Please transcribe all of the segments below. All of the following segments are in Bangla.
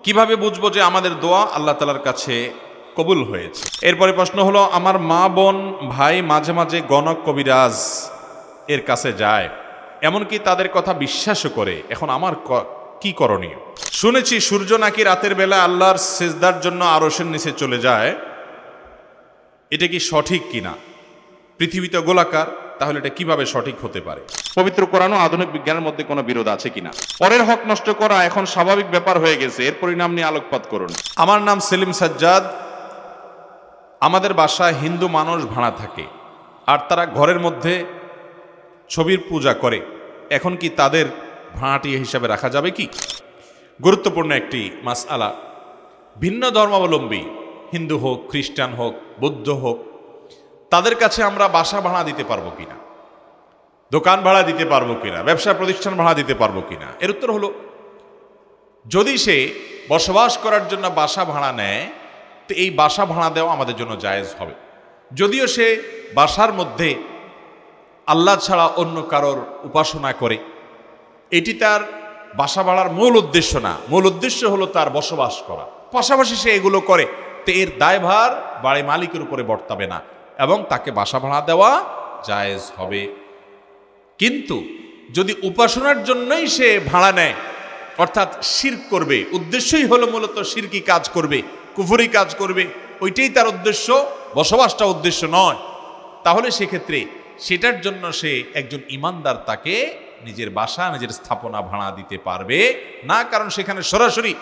কিভাবে বুঝবো যে আমাদের দোয়া আল্লাহ তাআলার কাছে কবুল হয়েছে? এরপরে প্রশ্ন হলো, আমার মা বোন ভাই মাঝে মাঝে গণক কবিরাজ এর কাছে যায়, এমনকি তাদের কথা বিশ্বাসও করে, এখন আমার কি করণীয়? শুনেছি সূর্য নাকি রাতের বেলা আল্লাহর সিজদার জন্য আরশের নিচে চলে যায়, এটা কি সঠিক কিনা? পৃথিবীতে গোলাকার, তাহলে এটা কিভাবে সঠিক হতে পারে? পবিত্র কোরআন ও আধুনিক বিজ্ঞানের মধ্যে কোনো বিরোধ আছে কিনা? পরের হক নষ্ট করা এখন স্বাভাবিক ব্যাপার হয়ে গেছে, এর পরিণাম নিয়ে আলোকপাত করুন। আমার নাম সেলিম সাজ্জাদ। আমাদের বাসায় হিন্দু মানুষ ভাড়া থাকে, আর তারা ঘরের মধ্যে ছবির পূজা করে, এখন কি তাদের ভাড়াটিয়া হিসাবে রাখা যাবে কি? গুরুত্বপূর্ণ একটি মাসআলা। ভিন্ন ধর্মাবলম্বী হিন্দু হোক, খ্রিস্টান হোক, বৌদ্ধ হোক, তাদের কাছে আমরা বাসা ভাড়া দিতে পারবো কিনা, দোকান ভাড়া দিতে পারবো কিনা, ব্যবসা প্রতিষ্ঠান ভাড়া দিতে পারবো কিনা? এর উত্তর হলো, যদি সে বসবাস করার জন্য বাসা ভাড়া নেয়, তো এই বাসা ভাড়া দেওয়া আমাদের জন্য জায়েজ হবে। যদিও সে বাসার মধ্যে আল্লাহ ছাড়া অন্য কারোর উপাসনা করে, এটি তার বাসা ভাড়ার মূল উদ্দেশ্য না। মূল উদ্দেশ্য হলো তার বসবাস করা, পাশাপাশি সে এগুলো করে, তো এর দায়ভার বাড়ি মালিকের উপরে বর্তাবে না এবং তাকে বাসা ভাড়া দেওয়া জায়েজ হবে। কিন্তু যদি উপাসনার জন্যই সে ভাড়া নেয়, অর্থাৎ শিরক করবে, উদ্দেশ্যই হলো মূলত শিরকি কাজ করবে, কুফরি কাজ করবে, ওইটাই তার উদ্দেশ্য, বসবাসটা উদ্দেশ্য নয়, তাহলে সেক্ষেত্রে সেটার জন্য সে একজন ইমানদার তাকে নিজের বাসা, নিজের স্থাপনা ভাড়া দিতে পারবে না, কারণ সেখানে সরাসরি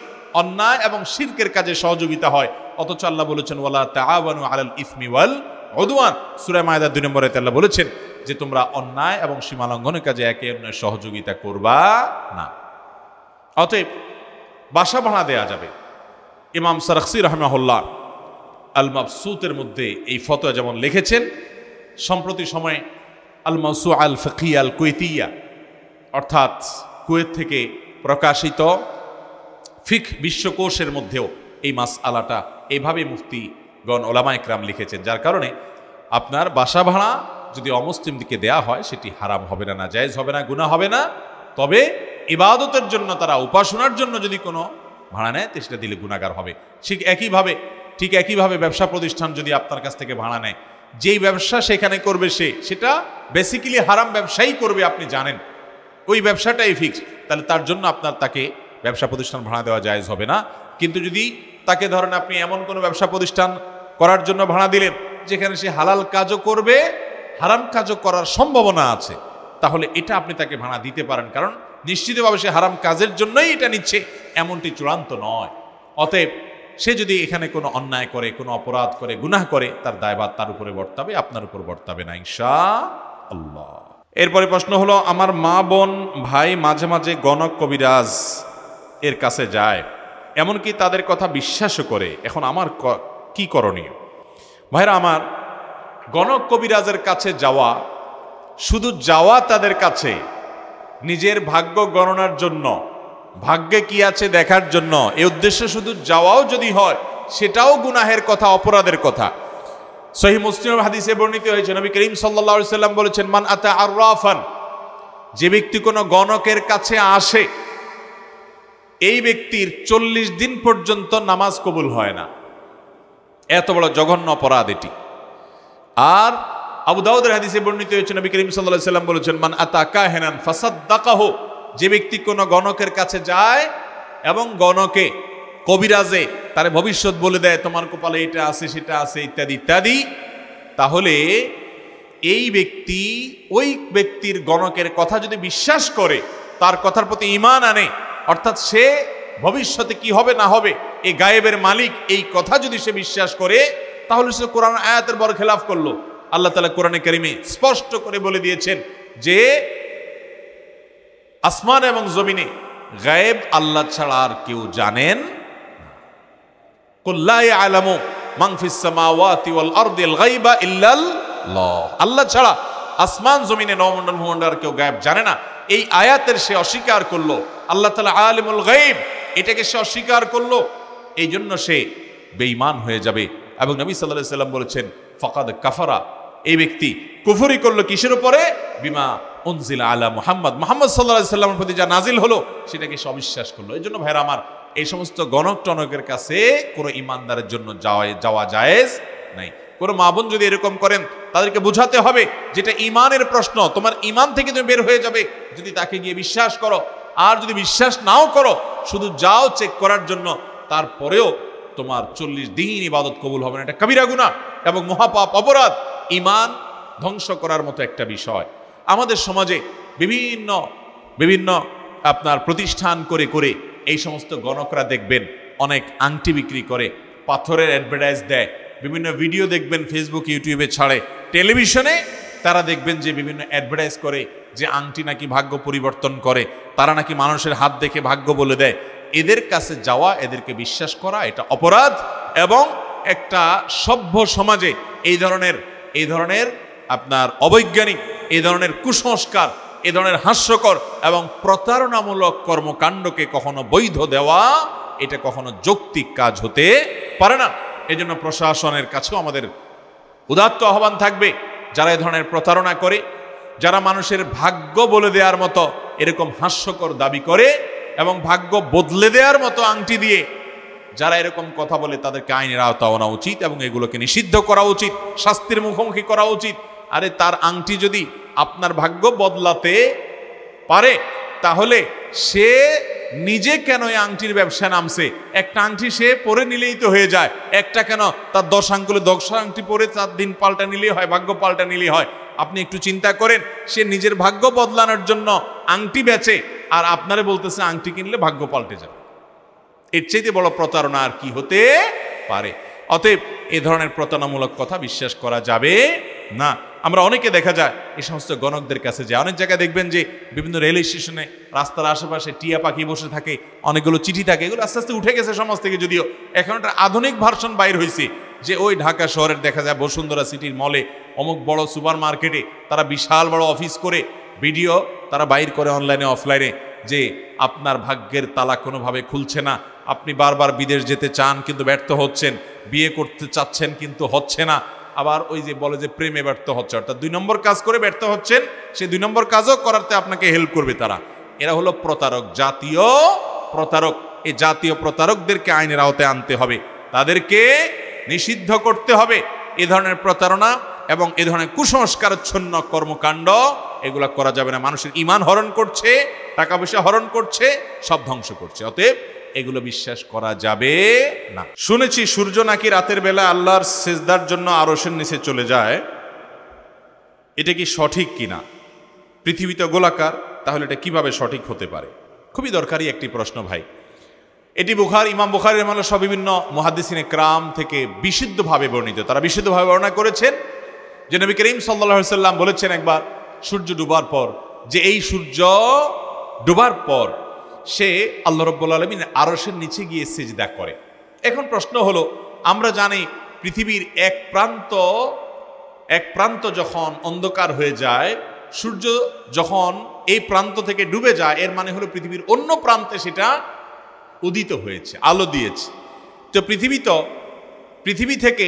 অন্যায় এবং শিরকের কাজে সহযোগিতা হয়। অথচ আল্লাহ বলেছেন, ওয়ালা তাআওয়ানু আলাল ইসমি ওয়াল উদওয়ান। সূরা মায়েদা 2 নম্বরে আল্লাহ বলেছেন যে তোমরা অন্যায় এবং সীমালঙ্ঘনের কাজে একে অন্যের সহযোগিতা করবা না। অতএব বাসা ভাড়া দেয়া যাবে। ইমাম সারখসি রাহিমাহুল্লাহ আল মাবসুতের মধ্যে এই ফতোয়া যেমন লিখেছেন, সম্প্রতি সময়ে আল মাওসুআ আল ফিকহিয়া আল কুয়েতিয়া, অর্থাৎ কুয়েত থেকে প্রকাশিত ফিকহ বিশ্বকোষের মধ্যেও এই মাসআলাটা এইভাবে মুফতিগণ ওলামা ইকরাম লিখেছেন, যার কারণে আপনার বাসা ভাড়া যদি অমুসলিমদেরকে দেয়া হয়, সেটি হারাম হবে না, নাজায়েজ হবে না, গুনাহ হবে না। তবে ইবাদতের জন্য, তারা উপাসনার জন্য যদি কোনো ভাড়া নেয়, তো সেটা দিলে গুনাহগার হবে। ঠিক একইভাবে ব্যবসা প্রতিষ্ঠান যদি আপনার কাছ থেকে ভাড়া নেয়, যেই ব্যবসা সেখানে করবে সেটা বেসিক্যালি হারাম ব্যবসাই করবে, আপনি জানেন, ওই ব্যবসাটাই ফিক্স, তাহলে তার জন্য তাকে ব্যবসা প্রতিষ্ঠান ভাড়া দেওয়া জায়েজ হবে না। কিন্তু যদি তাকে ধরেন আপনি এমন কোনো ব্যবসা প্রতিষ্ঠান করার জন্য ভাড়া দিলেন যেখানে সে হালাল কাজও করবে, হারাম কাজও করার সম্ভাবনা আছে, তাহলে এটা আপনি তাকে ভাড়া দিতে পারেন, কারণ নিশ্চিতভাবে সে হারাম কাজের জন্যই এটা নিচ্ছে, এমনটি চূড়ান্ত নয়। অতএব সে যদি এখানে কোনো অন্যায় করে, কোনো অপরাধ করে, গুনাহ করে, তার দায়ভার তার উপরে বর্তাবে, আপনার উপর বর্তাবে না, ইনশাআল্লাহ। এরপরে প্রশ্ন হলো, আমার মা বোন ভাই মাঝে মাঝে গণক কবিরাজ এর কাছে যায়, এমনকি তাদের কথা বিশ্বাসও করে, এখন আমার কি করণীয়? ভাইরা আমার, গণক কবিরাজের কাছে যাওয়া, শুধু যাওয়া তাদের কাছে নিজের ভাগ্য গণনার জন্য, ভাগ্যে কি আছে দেখার জন্য, এই উদ্দেশ্যে শুধু যাওয়াও যদি হয়, সেটাও গুনাহের কথা, অপরাধের কথা। সহিহ মুসলিমের হাদিসে বর্ণিত হয়েছে, নবী করিম সাল্লাল্লাহু আলাইহি সাল্লাম বলেছেন, মান আতা আররাফান, যে ব্যক্তি কোনো গণকের কাছে আসে, এই ব্যক্তির 40 দিন পর্যন্ত নামাজ কবুল হয় না। এত বড় জঘন্য অপরাধ এটি। আর আবু দাউদের হাদিসে বর্ণিত হয়েছে, নবী করিম সাল্লাল্লাহু আলাইহি সাল্লাম বলেছেন, মান আতা কাহিনান ফাসাদ্দাকাহু, যে ব্যক্তি কোনো গণকের কাছে যায় এবং গণকে, কবিরাজে তারে ভবিষ্যৎ বলে দেয়, তোমার কপালে এটা আছে, সেটা আছে, ইত্যাদি ইত্যাদি, তাহলে এই ব্যক্তি ওই ব্যক্তির গণকের কথা যদি বিশ্বাস করে, তার কথার প্রতি ঈমান আনে, অর্থাৎ সে ভবিষ্যতে কি হবে না হবে, এই গায়েবের মালিক, এই কথা যদি সে বিশ্বাস করে, তাহলে সে কোরআন আয়াতের বড় খেলাফ করলো। আল্লাহ তাআলা কোরআনে কারিমে স্পষ্ট করে বলে দিয়েছেন যে আসমান এবং জমিনে গায়েব আল্লাহ ছাড়া আর কেউ জানেন না। কুল লা ইয়ালামু মান ফিস সামাওয়াতি ওয়াল আরদিল গায়বা ইল্লাল্লাহ, আল্লাহ ছাড়া আসমান জমিনে নবমণ্ডল ভূমণ্ডল কেউ গায়েব জানে না। এই আয়াতের সে অস্বীকার করলো, আল্লাহ তাআলা আলিমুল গায়ব, এটাকে সে অস্বীকার করলো, এই জন্য সে বেঈমান হয়ে যাবে। এবং নবী সাল্লাল্লাহু আলাইহি সাল্লাম বলেছেন, ফাকাদ কাফারা, এই ব্যক্তি কুফরি করলো কিসের উপরে? বিমা উনজিলা আলা মুহাম্মদ, মুহাম্মদ সাল্লাল্লাহু আলাইহি সাল্লামের প্রতি যা নাজিল হলো সেটাকে সে অবিশ্বাস করলো। এই জন্য ভাইরা আমার, এই সমস্ত গণক টনকের কাছে কোনো ইমানদারের জন্য যাওয়া জায়েজ নাই। কোনো মা বোন যদি এরকম করেন তাদেরকে বোঝাতে হবে যেটা ইমানের প্রশ্ন, তোমার ইমান থেকে তুমি বের হয়ে যাবে যদি তাকে গিয়ে বিশ্বাস করো। আর যদি বিশ্বাস নাও করো, শুধু যাও চেক করার জন্য, তারপরেও তোমার 40 দিন ইবাদত কবুল হবে না। এটা কবিরা গুনাহ এবং মহাপাপ, অপরাধ, ইমান ধ্বংস করার মতো একটা বিষয়। আমাদের সমাজে বিভিন্ন বিভিন্ন আপনার প্রতিষ্ঠান করে করে এই সমস্ত গণকরা দেখবেন অনেক আংটি বিক্রি করে, পাথরের অ্যাডভার্টাইজ দেয়, বিভিন্ন ভিডিও দেখবেন ফেসবুক ইউটিউবে ছাড়ে, টেলিভিশনে তারা দেখবেন যে বিভিন্ন অ্যাডভার্টাইজ করে যে আংটি নাকি ভাগ্য পরিবর্তন করে, তারা নাকি মানুষের হাত দেখে ভাগ্য বলে দেয়। এদের কাছে যাওয়া, এদেরকে বিশ্বাস করা এটা অপরাধ। এবং একটা সভ্য সমাজে এই ধরনের আপনার অবৈজ্ঞানিক, এই ধরনের কুসংস্কার, এই ধরনের হাস্যকর এবং প্রতারণামূলক কর্মকাণ্ডকে কখনো বৈধ দেওয়া, এটা কখনো যৌক্তিক কাজ হতে পারে না। এজন্য প্রশাসনের কাছেও আমাদের উদাত্ত আহ্বান থাকবে, যারা এই ধরনের প্রতারণা করে, যারা মানুষের ভাগ্য বলে দেওয়ার মতো এরকম হাস্যকর দাবি করে এবং ভাগ্য বদলে দেওয়ার মতো আংটি দিয়ে যারা এরকম কথা বলে, তাদেরকে আইনের আওতায় আনা উচিত এবং এগুলোকে নিষিদ্ধ করা উচিত, শাস্তির মুখোমুখি করা উচিত। আরে তার আংটি যদি আপনার ভাগ্য বদলাতে পারে, তাহলে সে নিজে কেন এই আংটির ব্যবসা নামছে? একটা আংটি সে পরে নিলেই তো হয়ে যায়, একটা কেন তার 10 আঙ্গুলে 10 আংটি পরে 4 দিন পাল্টা নিলেই হয়, ভাগ্য পাল্টা নিলেই হয়। আপনি একটু চিন্তা করেন, সে নিজের ভাগ্য বদলানোর জন্য আংটি বেচে, আর আপনারে বলতেছে আংটি কিনলে ভাগ্য পাল্টে যাবে। এর চাইতে বড় প্রতারণা আর কি হতে পারে? অতএব এ ধরনের প্রতারণামূলক কথা বিশ্বাস করা যাবে না। আমরা অনেকে দেখা যায় এই সমস্ত গণকদের কাছে যায়। অনেক জায়গায় দেখবেন যে বিভিন্ন রেল স্টেশনে রাস্তার আশেপাশে টিয়া পাখি বসে থাকে, অনেকগুলো চিঠি থাকে। এগুলো আস্তে আস্তে উঠে গেছে সমাজ থেকে, যদিও এখন একটা আধুনিক ভার্সন বাইর হয়েছে যে ওই ঢাকা শহরের দেখা যায় বসুন্ধরা সিটির মলে, অমুক বড় সুপার মার্কেটে তারা বিশাল বড় অফিস করে ভিডিও তারা বাইর করে অনলাইনে অফলাইনে, যে আপনার ভাগ্যের তালা কোনোভাবে খুলছে না, আপনি বারবার বিদেশ যেতে চান কিন্তু ব্যর্থ হচ্ছেন, বিয়ে করতে চাচ্ছেন কিন্তু হচ্ছে না, আবার ওই যে বলে যে প্রেমে ব্যর্থ হচ্ছে, অর্থাৎ 2 নম্বর কাজ করে ব্যর্থ হচ্ছেন, সেই 2 নম্বর কাজও করাতে আপনাকে হেল্প করবে তারা। এরা হলো প্রতারক, জাতীয় প্রতারক। এই জাতীয় প্রতারকদেরকে আইনের আওতায় আনতে হবে, তাদেরকে নিষিদ্ধ করতে হবে। এ ধরনের প্রতারণা এবং এ ধরনের কুসংস্কারচ্ছন্ন কর্মকাণ্ড এগুলা করা যাবে না। মানুষের ঈমান হরণ করছে, টাকা পয়সা হরণ করছে, সব ধ্বংস করছে। অতএব এগুলো বিশ্বাস করা যাবে না। শুনেছি সূর্য নাকি রাতের বেলা আল্লাহর সিজদার জন্য আরশের নিচে চলে যায়, এটা কি সঠিক কিনা? পৃথিবী তো গোলাকার, তাহলে এটা কিভাবে সঠিক হতে পারে? খুবই দরকারি একটি প্রশ্ন ভাই। এটি ইমাম বুখারী রাহিমাহুল্লাহ বিভিন্ন মুহাদ্দিসিনে কেরাম থেকে বিশুদ্ধভাবে বর্ণিত। তারা বিশুদ্ধভাবে বর্ণনা করেছেন যে নবী করিম সাল্লাল্লাহু আলাইহি সাল্লাম বলেছেন একবার সূর্য ডুবার পর, যে এই সূর্য ডুবার পর সে আল্লাহ রাব্বুল আলামিনের আরশের নিচে গিয়ে সিজদা করে। এখন প্রশ্ন হলো, আমরা জানি পৃথিবীর এক প্রান্ত যখন অন্ধকার হয়ে যায়, সূর্য যখন এই প্রান্ত থেকে ডুবে যায়, এর মানে হলো পৃথিবীর অন্য প্রান্তে সেটা উদিত হয়েছে, আলো দিয়েছে। তো পৃথিবী থেকে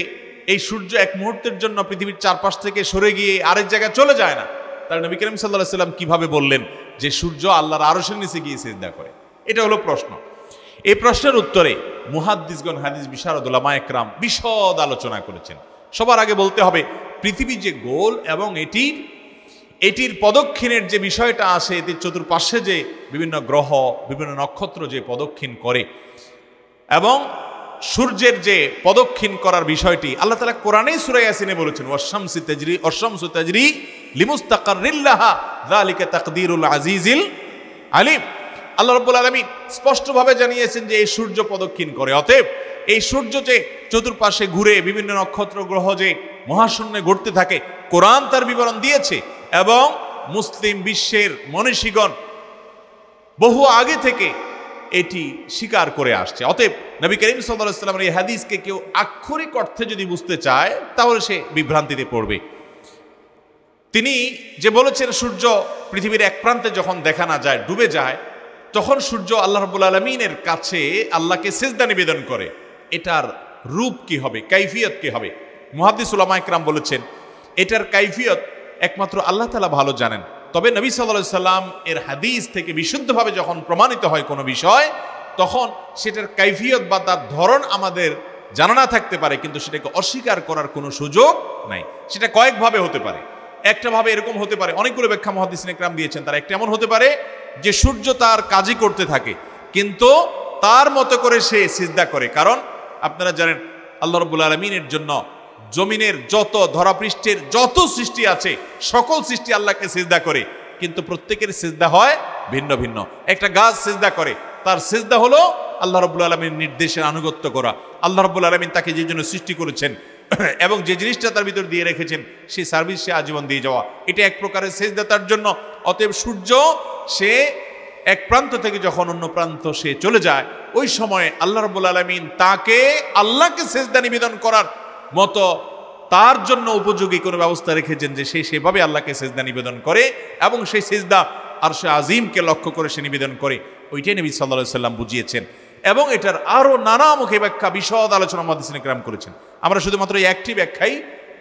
এই সূর্য এক মুহূর্তের জন্য পৃথিবীর চারপাশ থেকে সরে গিয়ে আরেক জায়গায় চলে যায় না। তার নবী করিম সাল্লাল্লাহু আলাইহি সাল্লাম কিভাবে বললেন যে সূর্য আল্লাহর আরশের নিচে গিয়ে সিজদা করে? এটা হলো প্রশ্ন। এই প্রশ্নের উত্তরে মুহাদ্দিসগণ, হাদিস বিশারদ উলামায়ে কেরাম বিশদ আলোচনা করেছেন। সবার আগে বলতে হবে, পৃথিবী যে গোল এবং এটির প্রদক্ষিণের যে বিষয়টা আছে, এটির চতুর্পাশে যে বিভিন্ন গ্রহ, বিভিন্ন নক্ষত্র যে প্রদক্ষিণ করে, এবং সূর্যের যে প্রদক্ষিণ করার বিষয়টি আল্লাহ তাআলা কোরআনেই সূরা ইয়াসিনে বলেছেন, ওয়াশ-শামসু তাজরি লিমুস্তাকাররিন লাহা যালিকা তাকদীরুল আজিজিল আলিম। আল্লাহ রাব্বুল আলামিন স্পষ্টভাবে জানিয়েছেন যে এই সূর্য প্রদক্ষিণ করে। অতএব এই সূর্য যে চতুর্পাশে ঘুরে বিভিন্ন নক্ষত্র গ্রহ যে মহাশূন্যে ঘুরতে থাকে, কোরআন তার বিবরণ দিয়েছে এবং মুসলিম বিশ্বের মনীষীগণ বহু আগে থেকে এটি স্বীকার করে আসছে। অতএব নবী করিম সাল্লাল্লাহু আলাইহি ওয়াসাল্লামের এই হাদিসকে কেউ আক্ষরিক অর্থে যদি বুঝতে চায়, তাহলে সে বিভ্রান্তিতে পড়বে। তিনি যে বলেছেন সূর্য পৃথিবীর এক প্রান্তে যখন দেখা না যায়, ডুবে যায়, তখন সূর্য আল্লাহ রাব্বুল আলামিনের কাছে আল্লাহকে সিজদা নিবেদন করে। এটার রূপ কি হবে, কাইফিয়ত কি হবে? মুহাদ্দিস উলামায়ে কেরাম বলেছেন এটার কাইফিয়ত একমাত্র আল্লাহ তাআলা ভালো জানেন। তবে নবী সাল্লাল্লাহু আলাইহি সাল্লাম এর হাদিস থেকে বিশুদ্ধভাবে যখন প্রমাণিত হয় কোনো বিষয়, তখন সেটার কাইফিয়ত বা তার ধরন আমাদের জানা না থাকতে পারে, কিন্তু সেটাকে অস্বীকার করার কোনো সুযোগ নাই। সেটা কয়েকভাবে হতে পারে। একটা ভাবে এরকম হতে পারে, অনেকগুলো ব্যাখ্যা মুহাদ্দিসিনে কেরাম দিয়েছেন, তার একটা এমন হতে পারে যে সূর্য তার কাজই করতে থাকে, কিন্তু তার মতো করে সে সিজদা করে। কারণ আপনারা জানেন আল্লাহ রাব্বুল আলামিনের জন্য জমিনের যত, ধরাপৃষ্ঠের যত সৃষ্টি আছে সকল সৃষ্টি আল্লাহকে সিজদা করে, কিন্তু প্রত্যেকের সিজদা হয় ভিন্ন ভিন্ন। একটা গাছ সিজদা করে, তার সিজদা হলো আল্লাহ রাব্বুল আলামিনের নির্দেশের আনুগত্য করা। আল্লাহ রাব্বুল আলামিন তাকে যে জন্য সৃষ্টি করেছেন এবং যে জিনিসটা তার ভিতর দিয়ে রেখেছেন সেই সার্ভিস সে আজীবন দিয়ে যাওয়া, এটা এক প্রকারের সিজদা তার জন্য। অতএব সূর্য সে এক প্রান্ত থেকে যখন অন্য প্রান্ত সে চলে যায়, ওই সময় আল্লাহ রাব্বুল আলামিন তাকে আল্লাহকে সিজদা নিবেদন করার মতো তার জন্য উপযোগী কোনো ব্যবস্থা রেখেছেন যে সে সেভাবে আল্লাহকে সিজদা নিবেদন করে, এবং সেই সিজদা আরশে আজিমকে লক্ষ্য করে সে নিবেদন করে। ওইটাই নবী সাল্লাল্লাহু আলাইহি সাল্লাম বুঝিয়েছেন, এবং এটার আরো নানামুখী ব্যাখ্যা, বিশদ আলোচনা মুহাদ্দিসিনে কেরাম করেছেন। আমরা শুধুমাত্র এই একটি ব্যাখ্যাই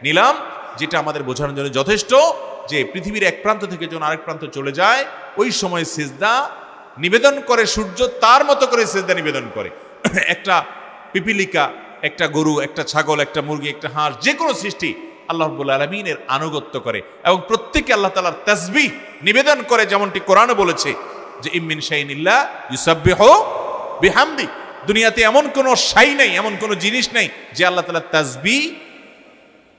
নিলাম, যেটা আমাদের বোঝানোর জন্য যথেষ্ট, যে পৃথিবীর এক প্রান্ত থেকে যখন আরেক প্রান্ত চলে যায় ওই সময় সিজদা নিবেদন করে সূর্য, তার মতো করে সিজদা নিবেদন করে। একটা পিপিলিকা, একটা গরু, একটা ছাগল, একটা মুরগি, একটা হাঁস, যে কোনো সৃষ্টি আল্লাহ রাব্বুল আলামিনের আনুগত্য করে এবং প্রত্যেকে আল্লাহ তাআলার তাসবিহ নিবেদন করে, যেমনটি কোরআনে বলেছে যে ইমিন শাইইন ইল্লা ইউসাব্বিহু বিহামদি। দুনিয়াতে এমন কোনো শাই নেই, এমন কোনো জিনিস নেই যে আল্লাহ তাআলার তাসবিহ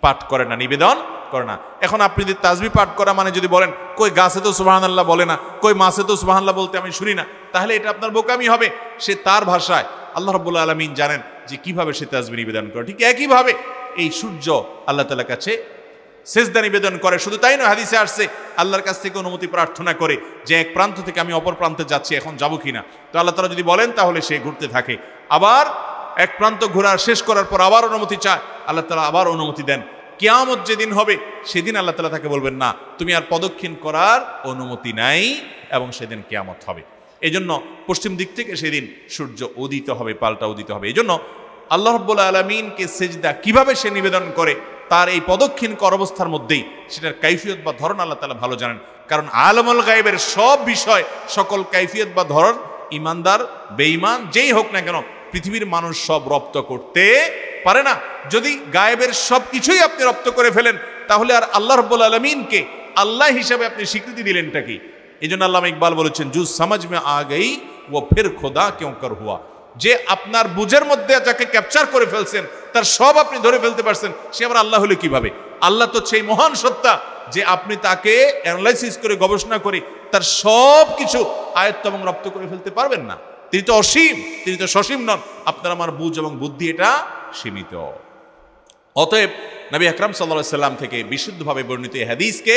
পাঠ করে না, নিবেদন করে না। এখন আপনি যদি তাসবিহ পাঠ করা মানে যদি বলেন কই গাছে তো সুবহানাল্লাহ বলে না, কই মাছে তো সুবহানাল্লাহ বলতে আমি শুনি না, তাহলে এটা আপনার বোকামি হবে। সে তার ভাষায়, আল্লাহ রাব্বুল আলামিন জানেন যে কিভাবে সে তাসবিহ নিবেদন করে। ঠিক একইভাবে এই সূর্য আল্লাহ তাআলার কাছে সিজদা নিবেদন করে। শুধু তাই নয়, হাদিসে আসছে আল্লাহর কাছ থেকে অনুমতি প্রার্থনা করে যে এক প্রান্ত থেকে আমি অপর প্রান্তে যাচ্ছি, এখন যাবো কিনা। তো আল্লাহ তাআলা যদি বলেন তাহলে সে ঘুরতে থাকে, আবার এক প্রান্ত ঘোরার শেষ করার পর আবার অনুমতি চায়, আল্লাহ তাআলা আবার অনুমতি দেন। কিয়ামত যেদিন হবে সেদিন আল্লাহ তাআলা তাকে বলবেন না, তুমি আর প্রদক্ষিণ করার অনুমতি নাই, এবং সেদিন কিয়ামত হবে। এই জন্য পশ্চিম দিক থেকে সেদিন সূর্য উদিত হবে, পাল্টা উদিত হবে। এই জন্য আল্লাহ রাব্বুল আলামিনকে সিজদা কিভাবে সে নিবেদন করে তার এই প্রদক্ষিণ কর অবস্থার মধ্যেই সেটার কাইফিয়ত বা ধরন আল্লাহ তাআলা ভালো জানেন। কারণ আলমুল গায়বের সব বিষয়, সকল কাইফিয়ত বা ধরন ইমানদার বেঈমান যেই হোক না কেন পৃথিবীর মানুষ সব রপ্ত করতে পারে না। যদি গায়েবের সব কিছুই আপনি রপ্ত করে ফেলেন, তাহলে আর আল্লাহ রাব্বুল আলামিনকে আল্লাহ হিসাবে আপনি স্বীকৃতি দিলেনটা কি? এই জন্য আল্লামা ইকবাল বলেছেন, জুজ সমাজ মে আ গই ও ফির খোদা কেউ কর হুয়া। যে আপনার বুঝের মধ্যে যাকে ক্যাপচার করে ফেলছেন, তার সব আপনি ধরে ফেলতে পারছেন, সে আবার আল্লাহ হলে কিভাবে? আল্লাহ তো সেই মহান সত্তা যে আপনি তাকে অ্যানালাইসিস করে গবেষণা করে তার সব কিছু আয়ত্ত এবং রপ্ত করে ফেলতে পারবেন না। তিনি তো অসীম, তিনি তো সসীম নন। আপনার আমার বুঝ এবং বুদ্ধি এটা সীমিত। অতএব নবী আকরাম সাল্লাল্লাহু আলাইহি সাল্লাম থেকে বিশুদ্ধভাবে বর্ণিত এই হাদিসকে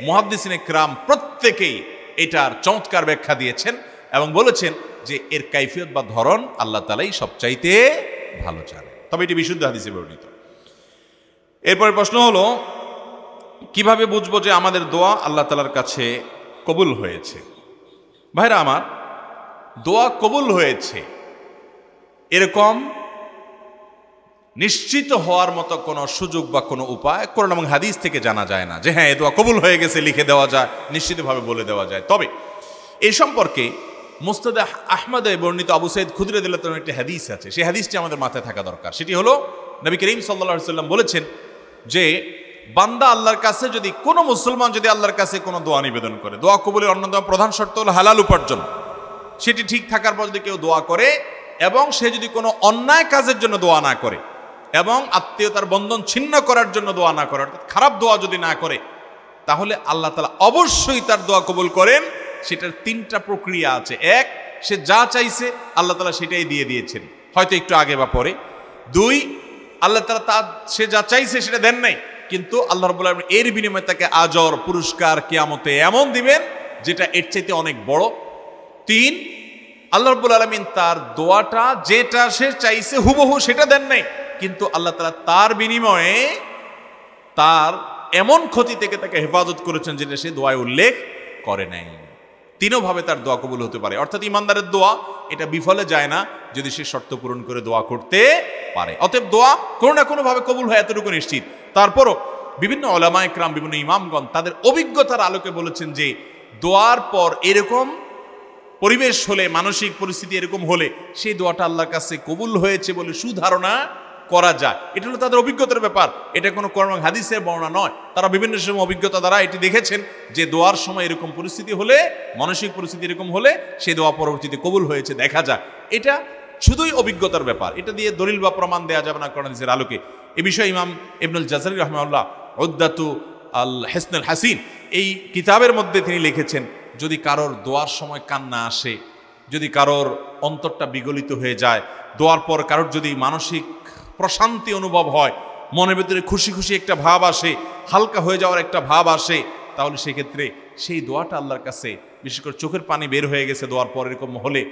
মুহাদ্দিসিনে কিরাম প্রত্যেকেই এটার চমৎকার ব্যাখ্যা দিয়েছেন এবং বলেছেন যে এর কাইফিয়ত বা ধরন আল্লাহ তাআলাই সবচাইতে ভালো জানেন। তবে এটি বিশুদ্ধ হাদিসে বর্ণিত। এরপরে প্রশ্ন হলো, কিভাবে বুঝবো যে আমাদের দোয়া আল্লাহ তাআলার কাছে কবুল হয়েছে? ভাইরা আমার, দোয়া কবুল হয়েছে এরকম নিশ্চিত হওয়ার মতো কোনো সুযোগ বা কোনো উপায় কোরআন এবং হাদিস থেকে জানা যায় না যে হ্যাঁ এ দোয়া কবুল হয়ে গেছে লিখে দেওয়া যায়, নিশ্চিতভাবে বলে দেওয়া যায়। তবে এই সম্পর্কে মুসনাদ আহমদে বর্ণিত আবু সাঈদ খুদরি রাদিয়াল্লাহু তাআলার একটি হাদিস আছে। সেই হাদিসটি আমাদের মাথায় থাকা দরকার। সেটি হলো, নবী করিম সাল্লাল্লাহু আলাইহি সাল্লাম বলেছেন যে বান্দা আল্লাহর কাছে যদি, কোনো মুসলমান যদি আল্লাহর কাছে কোনো দোয়া নিবেদন করে, দোয়া কবুলের অন্যতম প্রধান শর্ত হলো হালাল উপার্জন। সেটি ঠিক থাকার পর যদি কেউ দোয়া করে এবং সে যদি কোনো অন্যায় কাজের জন্য দোয়া না করে এবং আত্মীয়তার বন্ধন ছিন্ন করার জন্য দোয়া না করে, অর্থাৎ খারাপ দোয়া যদি না করে, তাহলে আল্লাহ তাআলা অবশ্যই তার দোয়া কবুল করেন। সেটার তিনটা প্রক্রিয়া আছে। এক, সে যা চাইছে আল্লাহ তাআলা সেটাই দিয়ে দিয়েছেন, হয়তো একটু আগে বা পরে। দুই, আল্লাহ তাআলা সে যা চাইছে সেটা দেন নাই, কিন্তু আল্লাহ রাব্বুল আলামিন এর বিনিময়ে তাকে আজর, পুরস্কার কিয়ামতে এমন দিবেন যেটা এর চাইতে অনেক বড়। তিন, আল্লাহ রাব্বুল আলামিন তার দোয়াটা যেটা সে চাইছে হুবহু সেটা দেন নাই, কিন্তু আল্লাহ তাআলা তার বিনিময়ে তার এমন ক্ষতি থেকে তাকে হেফাজত করেছেন যেটা সে দোয়ায় উল্লেখ করে নাই। তিনভাবে তার দোয়া কবুল হতে পারে। অর্থাৎ ইমানদারের দোয়া এটা বিফলে যায় না যদি সে শর্ত পূরণ করে দোয়া করতে পারে। অতএব দোয়া কোনো না কোনোভাবে কবুল হয়, এতটুকু নিশ্চিত। তারপরও বিভিন্ন উলামা ইকরাম, বিভিন্ন ইমামগণ তাদের অভিজ্ঞতার আলোকে বলেছেন যে দোয়ার পর এরকম পরিবেশ হলে, মানসিক পরিস্থিতি এরকম হলে সেই দোয়াটা আল্লাহর কাছে কবুল হয়েছে বলে সুধারণা করা যায়। এটা হলো তাদের অভিজ্ঞতার ব্যাপার, এটা কোনো কোরআন হাদিসের বর্ণনা নয়। তারা বিভিন্ন সময় অভিজ্ঞতা দ্বারা এটি দেখেছেন যে দোয়ার সময় এরকম পরিস্থিতি হলে, মানসিক পরিস্থিতি এরকম হলে সেই দোয়া পরবর্তীতে কবুল হয়েছে দেখা যায়। এটা শুধুই অভিজ্ঞতার ব্যাপার, এটা দিয়ে দলিল বা প্রমাণ দেওয়া যাবে না কোরআন হাদিসের আলোকে। এ বিষয়ে ইমাম ইবনুল জাযারি রাহিমাহুল্লাহ উদ্দাতু আল হিসনুল হাসিন এই কিতাবের মধ্যে তিনি লিখেছেন, যদি কারোর দোয়ার সময় কান্না আসে, যদি কারোর অন্তরটা বিগলিত হয়ে যায়, দোয়ার পর কারোর যদি মানসিক প্রশান্তি অনুভব হয়, মনের ভিতরে খুশি খুশি একটা ভাব আসে, হালকা হয়ে যাওয়ার একটা ভাব আসে, তাহলে সেক্ষেত্রে সেই দোয়াটা আল্লাহর কাছে, বিশেষ করে চোখের পানি বের হয়ে গেছে দোয়ার পর এরকম হলে,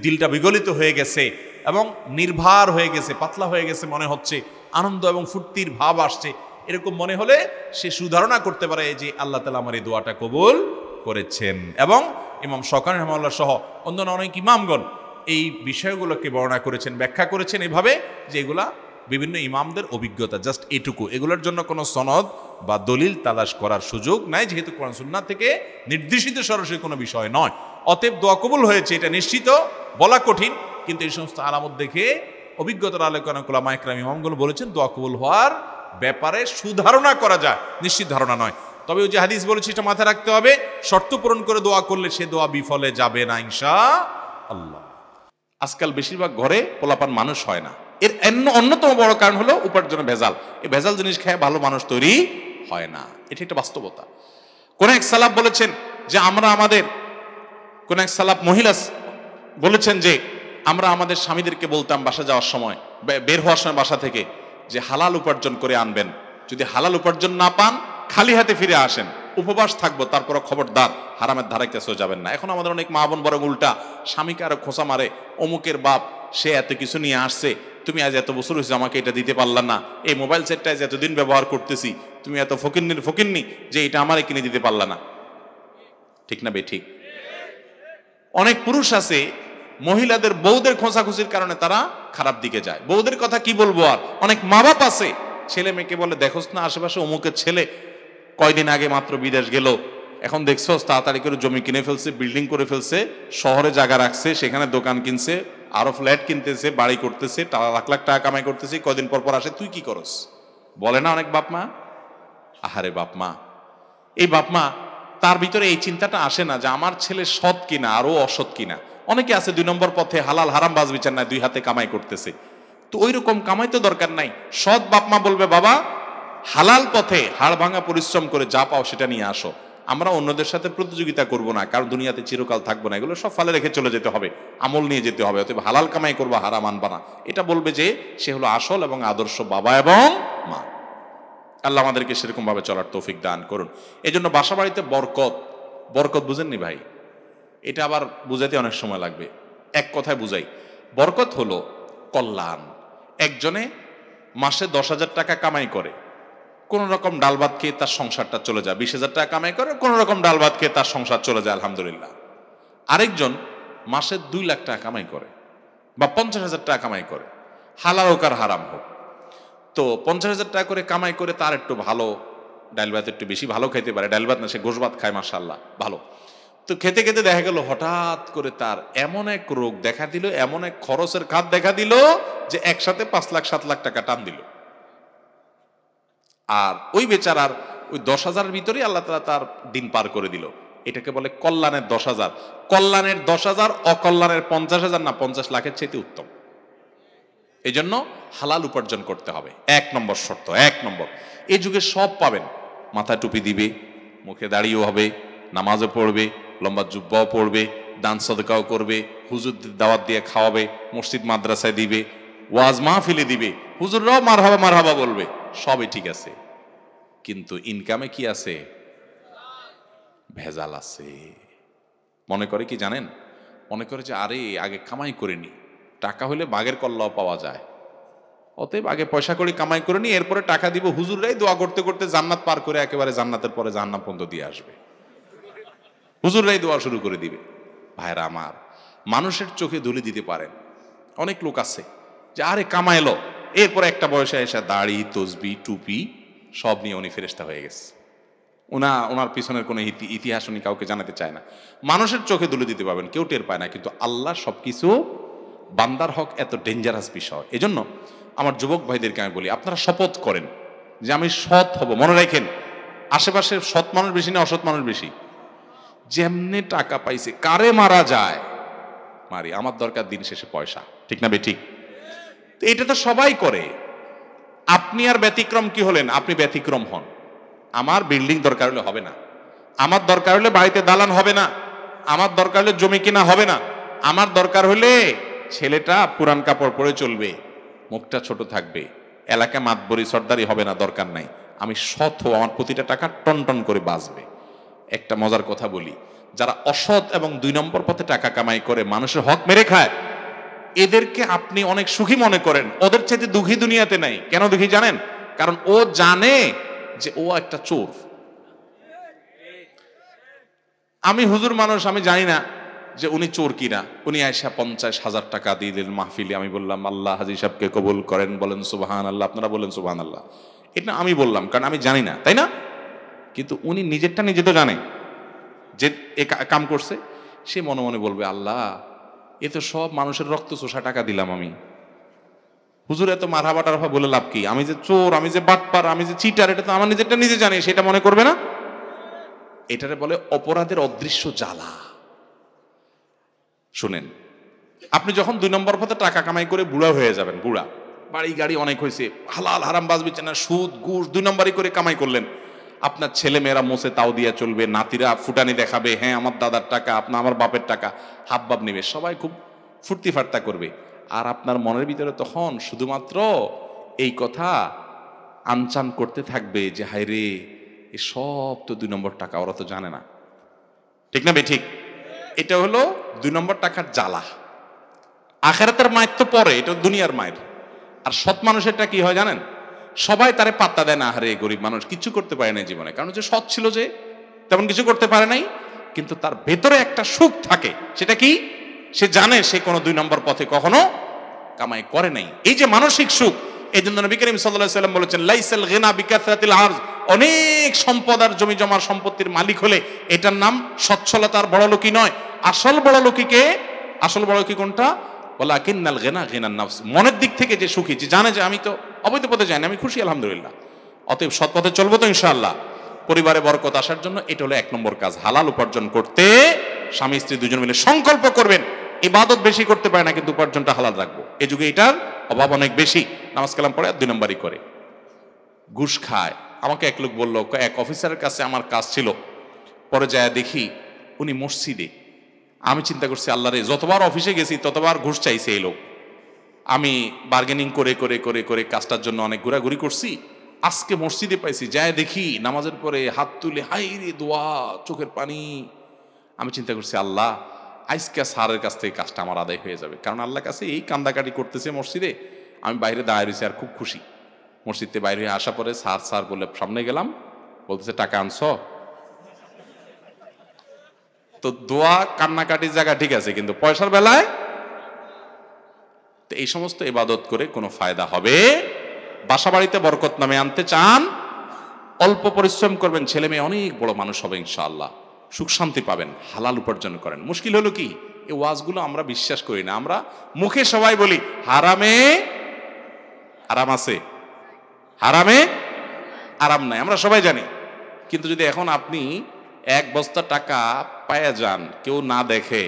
দিলটা বিগলিত হয়ে গেছে এবং নির্ভার হয়ে গেছে, পাতলা হয়ে গেছে মনে হচ্ছে, আনন্দ এবং ফুর্তির ভাব আসছে, এরকম মনে হলে সে সুধারণা করতে পারে যে আল্লাহ তাআলা আমার এই দোয়াটা কবুল করেছেন। এবং ইমাম শওকানি রাহিমাহুল্লাহ সহ অন্যান্য অনেক ইমামগণ এই বিষয়গুলোকে বর্ণনা করেছেন, ব্যাখ্যা করেছেন এভাবে যে এগুলা বিভিন্ন ইমামদের অভিজ্ঞতা, জাস্ট এটুকু, এগুলোর জন্য কোনো সনদ বা দলিল তালাশ করার সুযোগ নাই, যেহেতু কোরআন সুন্নাহ থেকে নির্দেশিত সরাসরি কোনো বিষয় নয়। অতএব দোয়া কবুল হয়েছে এটা নিশ্চিত বলা কঠিন, কিন্তু এই সমস্ত আলামত দেখে অভিজ্ঞতার আলোচনা উলামা ইকরাম ইমামগুলো বলেছেন দোয়া কবুল হওয়ার ব্যাপারে সুধারণা করা যায়, নিশ্চিত ধারণা নয়। তবে ওই যে হাদিস বলেছি এটা মাথায় রাখতে হবে, শর্ত পূরণ করে দোয়া করলে সে দোয়া বিফলে যাবে না ইনশাআল্লাহ। আজকাল বেশিরভাগ ঘরে পোলাপান মানুষ হয় না, এর অন্যতম বড় কারণ হলো উপার্জনের ভেজাল। এই ভেজাল জিনিস খেয়ে ভালো মানুষ তৈরি হয় না, এটা একটা বাস্তবতা। কোন এক সালাফ বলেছেন যে কোন এক সালাফ মহিলা বলেছেন যে আমরা আমাদের স্বামীদেরকে বলতাম বাসা যাওয়ার সময়, বের হওয়ার সময় বাসা থেকে, যে হালাল উপার্জন করে আনবেন, যদি হালাল উপার্জন না পান খালি হাতে ফিরে আসেন, উপবাস থাকবো, তারপর খবরদার হারামের ধারে কাছেও যাবেন না। এখন আমাদের অনেক মা বোন বরং উল্টা, স্বামীকে আরো খোঁচা মারে, অমুকের বাপ সে এত কিছু নিয়ে আসছে, তুমি আজ এত বছর হয়েছে আমাকে এটা দিতে পারলা না, এই মোবাইল সেটটা আজ এতদিন ব্যবহার করতেছি, তুমি এত ফকিন্নি যে এটা আমারে কিনে দিতে পারলা না। ঠিক না বে ঠিক? অনেক পুরুষ আছে মহিলাদের বউদের খোঁচাখুচির কারণে তারা খারাপ দিকে যায়। বউদের কথা কি বলবো আর, অনেক মা বাপ আছে ছেলে মেয়েকে বলে দেখোস না আশেপাশে অমুকের ছেলে কয়দিন আগে মাত্র বিদেশ গেল, এখন দেখছো তাড়াতাড়ি করে জমি কিনে ফেলছে, বিল্ডিং করে ফেলছে, শহরে জায়গা রাখছে, সেখানে দোকান কিনছে, আরো ফ্ল্যাট কিনতেছে, বাড়ি করতেছে, লাখ লাখ টাকা কামাই করতেছে, কয়দিন পর পর আসে, তুই কি করস? বলে না অনেক বাপ মা। আহারে বাপ মা, এই বাপ মা তার ভিতরে এই চিন্তাটা আসে না যে আমার ছেলে সৎ কিনা আরো অসৎ কিনা। অনেকে আছে 2 নম্বর পথে, হালাল হারাম বাজ বিচার নাই, 2 হাতে কামাই করতেছে। তো ওই রকম কামাই তো দরকার নাই। সৎ বাপ মা বলবে বাবা হালাল পথে হাড় ভাঙা পরিশ্রম করে যা পাও সেটা নিয়ে আসো, আমরা অন্যদের সাথে প্রতিযোগিতা করব না, কারণ দুনিয়াতে চিরকাল থাকবো না, এগুলো সব ফালে রেখে চলে যেতে হবে, আমল নিয়ে যেতে হবে, অতএব হালাল কামাই করবো, হারাম আনবা না। এটা বলবে যে সে হলো আসল এবং আদর্শ বাবা এবং মা। আল্লাহ আমাদেরকে সেরকম ভাবে চলার তৌফিক দান করুন। এই জন্য বাসা বাড়িতে বরকত বুঝেননি ভাই, এটা আবার বুঝাইতে অনেক সময় লাগবে। এক কথায় বুঝাই, বরকত হলো কল্যাণ। একজনে মাসে 10,000 টাকা কামাই করে, কোন রকম ডাল ভাত খেয়ে তার সংসারটা চলে যায়, 20,000 টাকা কামাই করে, কোন রকম ডাল ভাত খেয়ে তার সংসার চলে যায়, আলহামদুলিল্লাহ। আরেকজন মাসে 2 লাখ টাকা কামাই করে বা 50,000 টাকা কামাই করে, হালাল হোক আর হারাম হোক, তো 50,000 টাকা করে কামাই করে তার একটু ভালো ডাল ভাত একটু বেশি ভালো খেতে পারে, ডাল ভাত না সে গোশ ভাত খায়, মাশাআল্লাহ ভালো। তো খেতে খেতে দেখা গেল হঠাৎ করে তার এমন এক রোগ দেখা দিল, এমন এক খরচের খাত দেখা দিল যে একসাথে 5 লাখ 7 লাখ টাকা টান দিল। আর ওই বেচারার ওই 10,000-এর ভিতরেই আল্লাহ তাআলা তার দিন পার করে দিল। এটাকে বলে কল্যাণের 10,000। কল্যাণের 10,000 অকল্যাণের 50,000 না 50 লাখের চাইতে উত্তম। এই জন্য হালাল উপার্জন করতে হবে, 1 নম্বর শর্ত। 1 নম্বর, এই যুগে সব পাবেন, মাথায় টুপি দিবে, মুখে দাড়িও হবে, নামাজও পড়বে, লম্বা জুব্বাও পড়বে, দান সদকাও করবে, হুজুরদের দাওয়াত দিয়ে খাওয়াবে, মসজিদ মাদ্রাসায় দিবে, ওয়াজ মাহফিলে দিবে, হুজুররাও মারহাবা মারহাবা বলবে, সবই ঠিক আছে। কিন্তু ইনকামে কি আছে? ভেজাল আছে। মনে করে কি জানেন? মনে করে যে আরে আগে কামাই করে নি, টাকা হলে বাঘের কল্লাও পাওয়া যায়, অতএব আগে পয়সা করে কামাই করে নি, এরপরে টাকা দিব, হুজুররাই দোয়া করতে করতে জান্নাত পার করে একেবারে জান্নাতের পরে জাহান্নাম পর্যন্ত দিয়ে আসবে, হুজুররাই দোয়া শুরু করে দিবে। ভাইরা আমার, মানুষের চোখে ধুলি দিতে পারেন। অনেক লোক আছে যে আরে কামাইলো, এরপর একটা বয়সে এসে দাড়ি তসবি টুপি সব নিয়ে উনি ফেরেশতা হয়ে গেছে। ওনার পিছনের কোনো ইতিহাস উনি কাউকে জানাতে চায় না। মানুষের চোখে দুলে দিতে পারবেন, কেউ টের পায় না, কিন্তু আল্লাহ সবকিছু, বান্দার হক এত ডেঞ্জারাস বিষয়। এজন্য আমার যুবক ভাইদেরকে আমি বলি, আপনারা শপথ করেন যে আমি সৎ হব। মনে রাখেন, আশেপাশে সৎ মানুষ বেশি না অসৎ মানুষ বেশি? যেমনে টাকা পাইছে, কারে মারা যায় মারি, আমার দরকার দিন শেষে পয়সা। ঠিক না বেঠিক? এটা তো সবাই করে। আপনি আর ব্যতিক্রম কি হলেন? আপনি ব্যতিক্রম হন। আমার বিল্ডিং দরকার হলে হবে না, আমার দরকার হলে বাড়িতে দালান হবে না, আমার দরকার হলে জমি কিনা হবে না, আমার দরকার হলে ছেলেটা পুরান কাপড় পরে চলবে, মুখটা ছোট থাকবে, এলাকা মাতবরি সর্দারি হবে না, দরকার নাই। আমি সৎ হব, আমার প্রতিটা টাকা টন টন করে বাঁচবে। একটা মজার কথা বলি, যারা অসৎ এবং 2 নম্বর পথে টাকা কামাই করে মানুষের হক মেরে খায়, এদেরকে আপনি অনেক সুখী মনে করেন, ওদের চাইতে দুঃখী দুনিয়াতে নাই। কেন দুঃখী জানেন? কারণ ও জানে যে ও একটা চোর। আমি হুজুর মানুষ, আমি জানি না যে উনি চোর কিনা। উনি আয়সা 50,000 টাকা দিয়ে দিলেন মাহফিলে। আমি বললাম আল্লাহ হাজী সাহেবকে কবুল করেন, বলেন সুবহান আল্লাহ। আপনারা বলেন সুবহান আল্লাহ। এটা আমি বললাম কারণ আমি জানি না, তাই না? কিন্তু উনি নিজেরটা নিজে তো জানে যে এ কাম করছে। সে মনে মনে বলবে আল্লাহ, এ তো সব মানুষের রক্ত চোষা টাকা দিলাম আমি। হুজুর এত মারহাবা টারহাবা বলে লাভ কি? আমি যে চোর, আমি যে বাটপার, আমি যে চিটার, এটা তো আমার নিজেরটা নিজে জানি, সেটা মনে করবে না? এটারে বলে অপরাধের অদৃশ্য জ্বালা। শুনেন, আপনি যখন 2 নম্বর পথে টাকা কামাই করে বুড়া হয়ে যাবেন, বুড়া, বাড়ি গাড়ি অনেক হয়েছে, হালাল হারাম বাজবিচ্ছে না, সুদ ঘুষ 2 নম্বরই করে কামাই করলেন, আপনার ছেলে মেয়েরা মোছে তাও দিয়া চলবে, নাতিরা ফুটানি দেখাবে, হ্যাঁ আমার দাদার টাকা, আমার বাপের টাকা, হাব ভাব নেবে, সবাই খুব ফুর্তি ফার্তা করবে। আর আপনার মনের ভিতরে তখন শুধুমাত্র এই কথা আনচান করতে থাকবে যে হায় রে, এ সব তো 2 নম্বর টাকা, ওরা তো জানে না। ঠিক না বেঠিক? এটা হলো 2 নম্বর টাকার জ্বালা। আখিরাতের মায়ের তো পরে, এটা দুনিয়ার মায়ের। আর সৎ মানুষেরটা কি হয় জানেন? সবাই তারে পাত্তা দেয় না, আরে গরিব মানুষ কিছু করতে পারে না জীবনে, কারণ যে সৎ ছিল, যে তেমন কিছু করতে পারে নাই, কিন্তু তার ভেতরে একটা সুখ থাকে। সেটা কি? সে জানে সে কোনো 2 নম্বর পথে কখনো কামাই করে নাই। এই যে মানসিক সুখ, এই জন্য নবী করিম সাল্লাল্লাহু আলাইহি ওয়াসাল্লাম বলেছেন লাইসাল গিনা বিকাসরাতিল আরজ, অনেক সম্পদ আর জমি জমার সম্পত্তির মালিক হলে এটার নাম সচ্ছলতার বড়লোকি নয়। আসল বড়লোকিকে, আসল বড়লোকি কোনটা? ওয়ালাকিন্নাল গিনা গিনান নাফস, মনের দিক থেকে যে সুখী, যে জানে যে আমি তো অবৈধ পথে যাই না, আমি খুশি আলহামদুলিল্লাহ, অতএব সৎ পথে চলবো তো ইনশাআল্লাহ, পরিবারে বরকত আসার জন্য। এটা হলো 1 নম্বর কাজ। হালাল উপার্জন করতে স্বামী স্ত্রী দুজন মিলে সংকল্প করবেন, ইবাদত বেশি করতে পারে না কিন্তু উপার্জনটা হালাল রাখবো। এই যুগে এটার অভাব অনেক বেশি। নামাজ কালাম পড়ে আর 2 নম্বরই করে, ঘুষ খায়। আমাকে এক লোক বললো, এক অফিসারের কাছে আমার কাজ ছিল, পরে যায় দেখি উনি মসজিদে। আমি চিন্তা করছি আল্লাহ রে, যতবার অফিসে গেছি ততবার ঘুষ চাইছে এই লোক। আমি বার্গেনিং করে করে করে করে কাজটার জন্য অনেক ঘোরাঘুরি করছি, আজকে মসজিদে পাইছি, যায় দেখি নামাজের পরে হাত তুলে হাই রে দোয়া, চোখের পানি। আমি চিন্তা করছি আল্লাহ, আজকে স্যারের কাছ থেকে কাজটা আমার আদায় হয়ে যাবে, কারণ আল্লাহর কাছে এই কান্দাকাটি করতেছে মসজিদে, আমি বাইরে দাঁড়িয়ে রয়েছি আর খুব খুশি। মসজিদ থেকে বাইরে হয়ে আসা পরে স্যার স্যার বলে সামনে গেলাম, বলতেছে টাকা আনছো? তো দোয়া কান্নাকাটির জায়গা ঠিক আছে, কিন্তু পয়সার বেলায় তো এই সমস্ত ইবাদত করে কোনো ফায়দা হবে? বাসা বাড়িতে বরকত নামে আনতে চান, অল্প পরিশ্রম করবেন, ছেলে মেয়ে অনেক বড় মানুষ হবে ইনশাআল্লাহ, সুখ শান্তি পাবেন, হালাল উপার্জন করেন। মুশকিল হলো কি, এই ওয়াজগুলো আমরা বিশ্বাস করি না। আমরা মুখে সবাই বলি হারামে আরাম আছে, হারামে আরাম নাই, আমরা সবাই জানি। কিন্তু যদি এখন আপনি 1 বস্তা টাকা পায়া যান, কেউ না দেখে,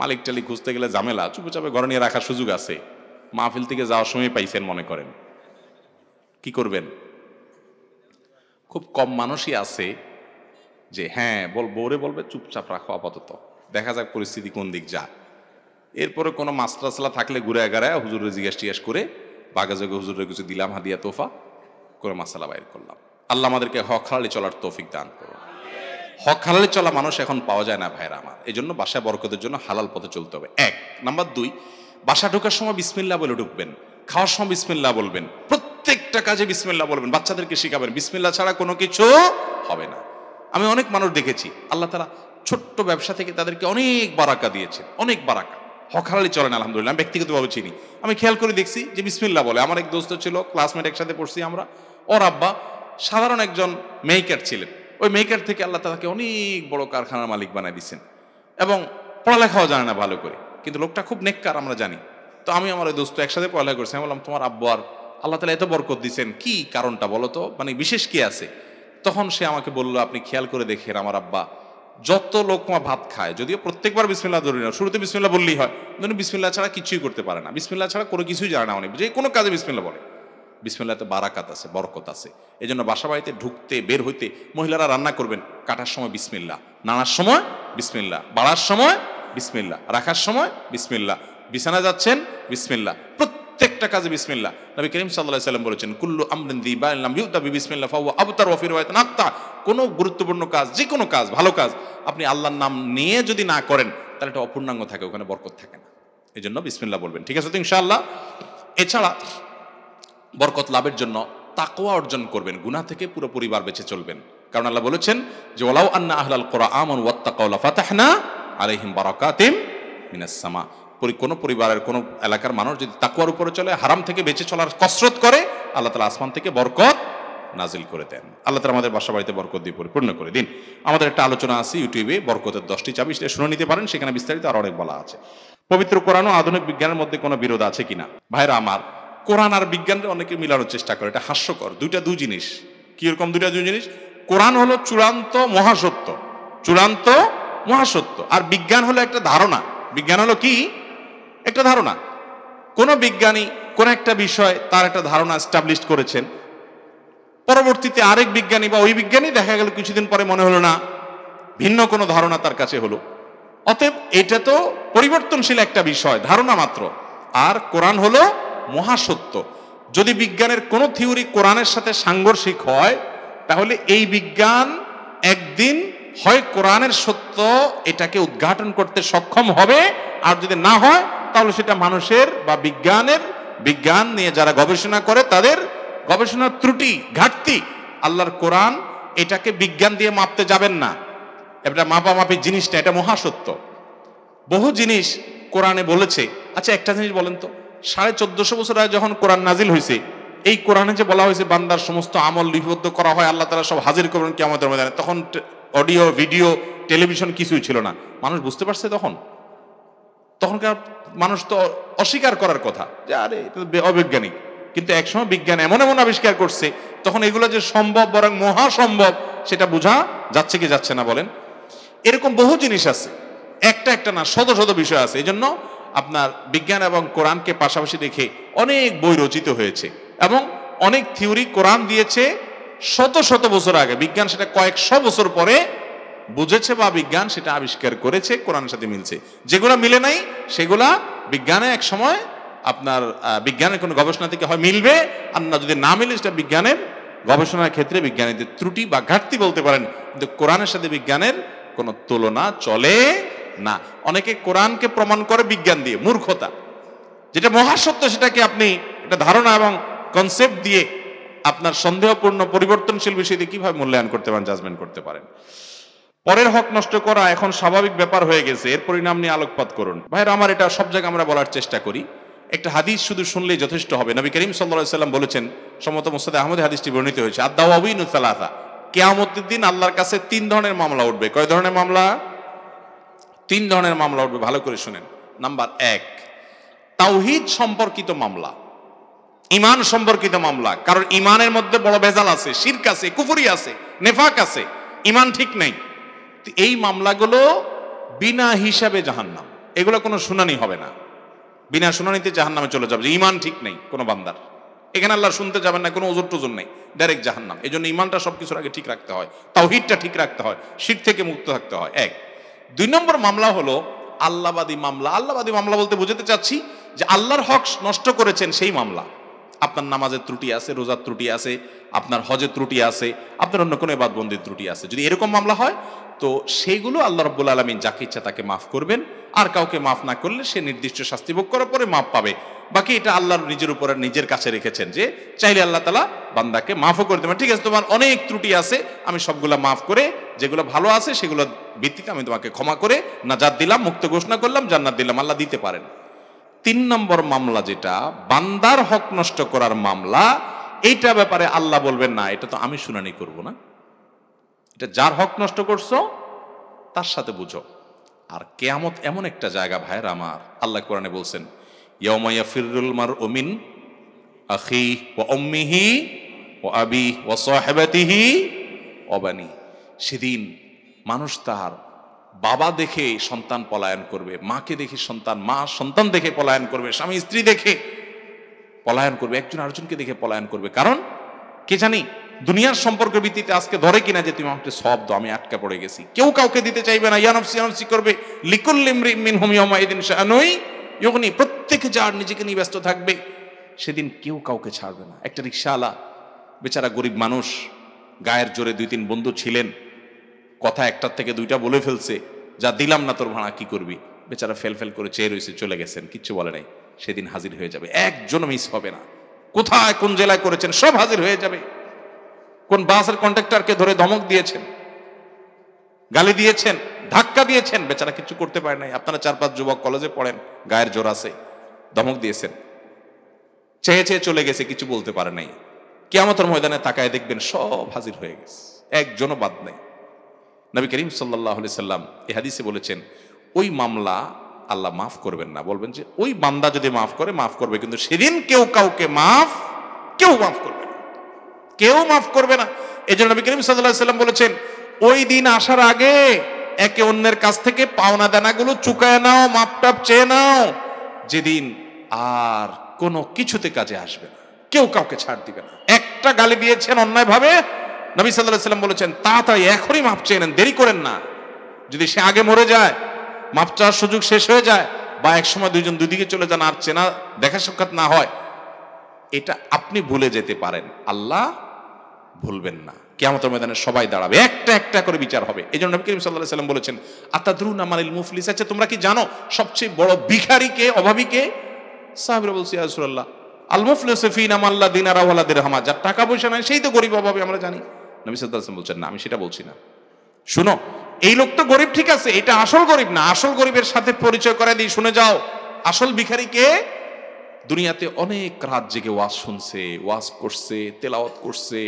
মালিক টালিক খুঁজতে গেলে ঝামেলা, চুপচাপে ঘরে নিয়ে রাখার সুযোগ আছে, মাহফিল থেকে যাওয়ার সময় পাইছেন মনে করেন, কি করবেন? খুব কম মানুষই আছে যে হ্যাঁ বউরে বলবে চুপচাপ রাখো আপাতত, দেখা যাক পরিস্থিতি কোন দিক যায়। এরপরে কোনো মাস্টারসালা থাকলে ঘুরে গাড়ায় হুজুরে জিজ্ঞেস করে বাগাজগে হুজুরের কিছু দিলাম হাদিয়া তোফা করে মাসালা বাইর করলাম। আল্লাহ আমাদেরকে হক হালালে চলার তৌফিক দান করুন। হক হালালে চলা মানুষ এখন পাওয়া যায় না ভাইরা আমার, এই জন্য বাসায় বরকতের জন্য হালাল পথে চলতে হবে। 1 নাম্বার 2, বাসা ঢোকার সময় বিসমিল্লাহ বলে ঢুকবেন, খাওয়ার সময় বিসমিল্লাহ বলবেন, প্রত্যেকটা কাজে বিসমিল্লাহ বলবেন, বাচ্চাদেরকে শিখাবেন বিসমিল্লাহ ছাড়া কোনো কিছু হবে না। আমি অনেক মানুষ দেখেছি আল্লাহ তাআলা ছোট্ট ব্যবসা থেকে তাদেরকে অনেক বারাকা দিয়েছেন, অনেক বারাকা। হক হালালে চলেন আলহামদুলিল্লাহ, আমি ব্যক্তিগতভাবে চিনি, আমি খেয়াল করে দেখছি যে বিসমিল্লাহ বলে। আমার এক দোস্ত ছিল, ক্লাসমেট, একসাথে পড়ছি আমরা, ওর আব্বা সাধারণ একজন মেকার ছিলেন, ওই মেকার থেকে আল্লাহ তাকে অনেক বড় কারখানার মালিক বানায় দিচ্ছেন, এবং পড়ালেখাও জানে না ভালো করে, কিন্তু লোকটা খুব নেককার আমরা জানি। তো আমি আমার ওই দোস্ত একসাথে পড়ালেখা করছি, আমি বললাম তোমার আব্বু আর আল্লাহ তালা এত বরকত দিচ্ছেন, কি কারণটা বলো তো, মানে বিশেষ কি আছে? তখন সে আমাকে বললো, আপনি খেয়াল করে দেখেন আমার আব্বা যত লোকমা ভাত খায়, যদিও প্রত্যেকবার বিসমিল্লাহ ধরি না, শুরুতে বিসমিল্লাহ বললেই হয়, কিন্তু বিসমিল্লাহ ছাড়া কিছুই করতে পারে না, বিসমিল্লাহ ছাড়া কোনো কিছুই জানে না, অনেক যে কোনো কাজে বিসমিল্লাহ বলে। বিসমিল্লাহতে বারাকাত আছে, বরকত আছে। এই জন্য বাসা বাড়িতে ঢুকতে বের হইতে মহিলারা রান্না করবেন, কাটার সময় বিসমিল্লাহ, নাড়ার সময় বিসমিল্লাহ, বাড়ার সময় বিসমিল্লাহ, রাখার সময় বিসমিল্লাহ, বিছানা যাচ্ছেন বিসমিল্লাহ, প্রত্যেকটা কাজে বিসমিল্লাহ। নবী করিম সাল্লাল্লাহু আলাইহি ওয়াসাল্লাম বলেছেন, কুল্লু আমরিন যিবাইন লাম ইউতা বিসমিল্লাহ ফাহুয়া আবতার ওয়া ফি রিওয়ায়াতিন আক্তা। কোনো গুরুত্বপূর্ণ কাজ, যে কোনো কাজ, ভালো কাজ আপনি আল্লাহর নাম নিয়ে যদি না করেন তাহলে এটা অপূর্ণাঙ্গ থাকে, ওখানে বরকত থাকে না। এই জন্য বিসমিল্লাহ বলবেন, ঠিক আছে তো ইনশাআল্লাহ। এছাড়া বরকত লাভের জন্য তাকওয়া অর্জন করবেন, গুনাহ থেকে পুরো পরিবার বেঁচে চলবেন, কারণ আল্লাহ বলেছেন যে ওয়ালাউ আন্না আহলাল কুরআ আমানু ওয়াত্তাকাউ লাফাতাহনা আলাইহিম বারাকাতিম মিনাস সামা। কোনো পরিবারের কোনো এলাকার মানুষ যদি তাকওয়ার উপরে চলে, হারাম থেকে বেঁচে চলার কসরত করে, আল্লাহ তাআলা আসমান থেকে বরকত নাজিল করে দেন। আল্লাহ তাআলা আমাদের বাসা বাড়িতে বরকত দিয়ে পরিপূর্ণ করে দিন। আমাদের একটা আলোচনা আছে ইউটিউবে, বরকতের 10টি চাবি, সেটা শুনে নিতে পারেন, সেখানে বিস্তারিত আর অনেক বলা আছে। পবিত্র কোরআন ও আধুনিক বিজ্ঞানের মধ্যে কোনো বিরোধ আছে কিনা? ভাইরা আমার, কোরআন আর বিজ্ঞানকে অনেকে মিলানোর চেষ্টা করে, এটা হাস্যকর। দুই জিনিস। কি রকম দুই জিনিস? কোরআন হলো চূড়ান্ত মহাসত্য, চূড়ান্ত মহাসত্য, আর বিজ্ঞান হলো একটা ধারণা। বিজ্ঞান হলো কি? একটা ধারণা। কোন বিজ্ঞানী কোন একটা বিষয় তার একটা ধারণা এস্টাবলিশ করেছেন, পরবর্তীতে আরেক বিজ্ঞানী বা ওই বিজ্ঞানী দেখা গেল কিছুদিন পরে মনে হলো না, ভিন্ন কোনো ধারণা তার কাছে হলো। অতএব এটা তো পরিবর্তনশীল একটা বিষয়, ধারণা মাত্র। আর কোরআন হলো মহাসত্য। যদি বিজ্ঞানের কোনো থিওরি কোরআনের সাথে সাংঘর্ষিক হয়, তাহলে এই বিজ্ঞান একদিন হয় কোরআনের সত্য এটাকে উদ্ঘাটন করতে সক্ষম হবে, আর যদি না হয় তাহলে সেটা মানুষের বা বিজ্ঞান নিয়ে যারা গবেষণা করে তাদের গবেষণার ত্রুটি, ঘাটতি। আল্লাহর কোরআন এটাকে বিজ্ঞান দিয়ে মাপতে যাবেন না, এটা মাপামাপি জিনিসটা, এটা মহাসত্য। বহু জিনিস কোরআনে বলেছে। আচ্ছা একটা জিনিস বলেন তো, 1450 বছর আগে যখন কোরআন নাজিল হয়েছে, এই কোরআনে যে বলা হয়েছে বান্দার সমস্ত আমল লিপিবদ্ধ করা হয়, আল্লাহ তাআলা সব হাজির করবেন কিয়ামতের ময়দানে, তখন অডিও, ভিডিও, টেলিভিশন কিছুই ছিল না। মানুষ বুঝতে পারছে তখনকার মানুষ তো অস্বীকার করার কথা যে আরে এটা অবৈজ্ঞানিক, কিন্তু একসময় বিজ্ঞান এমন এমন আবিষ্কার করছে, তখন এগুলো যে সম্ভব, বরং মহাসম্ভব, সেটা বোঝা যাচ্ছে কি যাচ্ছে না বলেন? এরকম বহু জিনিস আছে, একটা না, শত শত বিষয় আছে। এই জন্য আপনার বিজ্ঞান এবং কোরআনকে পাশাপাশি রেখে অনেক বই রচিত হয়েছে, এবং অনেক থিওরি কোরআন দিয়েছে শত শত বছর আগে, বিজ্ঞান সেটা কয়েকশো বছর পরে বুঝেছে বা বিজ্ঞান সেটা আবিষ্কার করেছে, কোরআনের সাথে মিলছে। যেগুলো মিলে নাই সেগুলা বিজ্ঞানে এক সময় আপনার বিজ্ঞানের কোনো গবেষণা থেকে হয় মিলবে, আর না যদি না মিলে সেটা বিজ্ঞানের গবেষণার ক্ষেত্রে বিজ্ঞানীদের ত্রুটি বা ঘাটতি বলতে পারেন। কিন্তু কোরআনের সাথে বিজ্ঞানের কোনো তুলনা চলে না। অনেকে কোরআনকে প্রমাণ করে বিজ্ঞান দিয়ে, মূর্খতা। যেটা মহাসত্য সেটাকে আপনি একটা ধারণা এবং কনসেপ্ট দিয়ে আপনার সন্দেহপূর্ণ পরিবর্তনশীল বিষয় দিয়ে কিভাবে মূল্যায়ন করতে পারেন, জাজমেন্ট করতে পারেন? পরের হক নষ্ট করা এখন স্বাভাবিক ব্যাপার হয়ে গেছে, এর পরিণাম নিয়ে আলোকপাত করুন। ভাইরা আমার, এটা সব জায়গায় আমরা বলার চেষ্টা করি, একটা হাদিস শুধু শুনলেই যথেষ্ট হবে। নবী করিম সাল্লাল্লাহু আলাইহি ওয়াসাল্লাম বলেছেন, সম্ভবত মুসনাদে আহমদে হাদিসটি বর্ণিত হয়েছে, আদ-দাওয়াবিনু সালাসা, কিয়ামতের দিন আল্লাহর কাছে 3 ধরনের মামলা উঠবে। কয় ধরনের মামলা? 3 ধরনের মামলা উঠবে, ভালো করে শুনেন। নাম্বার 1, তাওহীদ সম্পর্কিত মামলা, ঈমান সম্পর্কিত মামলা। কারণ ঈমানের মধ্যে বড় ভেজাল আছে, শিরক আছে, কুফরি আছে, নেফাক আছে, ঈমান ঠিক নেই। এই মামলাগুলো বিনা হিসাবে জাহান্নাম, এগুলো কোনো শুনানি হবে না, বিনা শুনানিতে জাহান্নামে চলে যাবে। ঈমান ঠিক নেই কোনো বান্দার, এখানে আল্লাহ শুনতে যাবেন না, কোনো ওজর টোজর নেই, ডাইরেক্ট জাহান্নাম। এই জন্য ঈমানটা সবকিছুর আগে ঠিক রাখতে হয়, তাওহীদটা ঠিক রাখতে হয়, শিরক থেকে মুক্ত থাকতে হয়। 1। 2 নম্বর মামলা হলো আল্লাহবাদী মামলা। আল্লাহবাদী মামলা বলতে বোঝাতে চাচ্ছি যে আল্লাহর হক নষ্ট করেছেন সেই মামলা। আপনার নামাজের ত্রুটি আছে, রোজার ত্রুটি আছে, আপনার হজের ত্রুটি আছে, আপনার অন্য কোনো ইবাদতবন্দির ত্রুটি আছে। যদি এরকম মামলা হয় তো সেইগুলো আল্লাহ রাব্বুল আলামিন যাকে ইচ্ছা তাকে মাফ করবেন, আর কাউকে মাফ না করলে সে নির্দিষ্ট শাস্তি ভোগ করার পরে মাফ পাবে। বাকি এটা আল্লাহর নিজের উপরে নিজের কাছে রেখেছেন, যে চাইলে আল্লাহ তাআলা বান্দাকে মাফও করে দেবেন। ঠিক আছে, তোমার অনেক ত্রুটি আছে, আমি সবগুলা মাফ করে যেগুলো ভালো আছে সেগুলো ভিত্তিতে আমি তোমাকে ক্ষমা করে নাজাত দিলাম, মুক্ত ঘোষণা করলাম, জান্নাত দিলাম। আল্লাহ দিতে পারেন। 3 নম্বর মামলা যেটা বান্দার হক নষ্ট করার মামলা, এইটা ব্যাপারে আল্লাহ বলবেন না, এটা তো আমি শুনানি করব না, এটা যার হক নষ্ট করছো তার সাথে বুঝো। আর কিয়ামত এমন একটা জায়গা ভাইয়ের আমার, আল্লাহ কোরআনে বলছেন ইয়াউমা ইয়াফিরুল মারউ মিন আখি ওয়া উম্মিহি ওয়া আবি ওয়া সাহিবাতিহি ওয়া বানি। সেদিন মানুষ তার বাবা দেখে সন্তান পলায়ন করবে, মাকে দেখে সন্তান, মা সন্তান দেখে পলায়ন করবে, স্বামী স্ত্রী দেখে পলায়ন করবে, একজন আরেকজনকে দেখে পলায়ন করবে। কারণ কে জানি দুনিয়ার সম্পর্কের ভিত্তিতে আজকে ধরে কিনা যে তুমি আমাকে সব দাও, আমি আটকা পড়ে গেছি, কেউ কাউকে দিতে চাইবে না, ইয়া নফসি করবে, লিকুল্লি ইমরিইন মিনহুম ইয়াওমাইদিন শাআনুন ইউগনি, প্রত্যেকে যার নিজেকে নিয়ে ব্যস্ত থাকবে, সেদিন কেউ কাউকে ছাড়বে না। একটা রিকশাওয়ালা বেচারা গরিব মানুষ, গায়ের জোরে 2-3 বন্ধু ছিলেন, কথা একটার থেকে 2টা বলে ফেলছে, যা দিলাম না তোর ভাড়া কি করবি, বেচারা ফেল করে চেয়ে রয়েছে, চলে গেছেন, কিচ্ছু বলে নাই। সেদিন হাজির হয়ে যাবে, একজন মিস হবে না। কোথায় কোন জেলায় করেছেন সব হাজির হয়ে যাবে। কোন বাসের কন্ডাক্টরকে ধরে ধমক দিয়েছেন, গালি দিয়েছেন, ধাক্কা দিয়েছেন, বেচারা কিছু করতে পারে নাই। আপনারা 4-5 যুবক কলেজে পড়েন, গায়ের জোর আছে, ধমক দিয়েছেন, চেয়ে চেয়ে চলে গেছে, কিছু বলতে পারে নাই। কিয়ামতের ময়দানে তাকায় দেখবেন সব হাজির হয়ে গেছে, একজনও বাদ নেই। নবী করিম সাল্লাল্লাহু আলাইহি সাল্লাম এই হাদিসে বলেছেন ওই মামলা আল্লাহ মাফ করবেন না, বলবেন যে ওই বান্দা যদি মাফ করে মাফ করবে, কিন্তু সেদিন কেউ কাউকে কেউ মাফ করবে না, কেউ মাফ করবে না। এই জন্য নবী করিম সাল্লাল্লাহু আলাইহি সাল্লাম বলেছেন ওই দিন আসার আগে একে অন্যের কাছ থেকে পাওনা দানাগুলো চুকায় নাও, মাপটাপ চেয়ে নাও, যেদিন আর কোনো কিছুতে কাজে আসবে না, কেউ কাউকে ছাড় দিবে না। একটা গালি দিয়েছেন অন্যায় ভাবে, নবী সাল্লাল্লাহু আলাইহি সাল্লাম বলেছেন তাড়াতাড়ি এখনই মাপ চেয়ে নেন, দেরি করেন না। যদি সে আগে মরে যায়, মাপ চাওয়ার সুযোগ শেষ হয়ে যায়, বা একসময় দুইজন দুদিকে চলে যান, আর চেনা দেখা সাক্ষাৎ না হয়, এটা আপনি ভুলে যেতে পারেন, আল্লাহ ভুলবেন না। কিয়ামতের ময়দানে সবাই দাঁড়াবে, একটা একটা করে বিচার হবে। এই জন্য নবী করিম সাল্লাল্লাহু আলাইহি সাল্লাম বলেছেন আতাদরুনা মানিল মুফলিস, আচ্ছা তোমরা কি জানো সবচেয়ে বড় ভিখারি কে, অভাবী কে? সাহাবীরা বলছে ইয়া রাসূলুল্লাহ আল মুফলিসু ফিনা মান লা দিনারা ওয়ালা দিরহাম, যার টাকা পয়সা নাই সেই তো গরিব অভাবী, আমরা জানি। নবী সাল্লাল্লাহু আলাইহি সাল্লাম বলছেন না, আমি সেটা বলছি না, শুনো এই লোক তো গরিব ঠিক আছে, এটা আসল গরিব না, আসল গরিবের সাথে পরিচয় করে দিই, শুনে যাও। আসল ভিখারি কে? দুনিয়াতে অনেক রাত জেগে ওয়াজ শুনছে, ওয়াজ করছে, তেলাওয়াত করছে,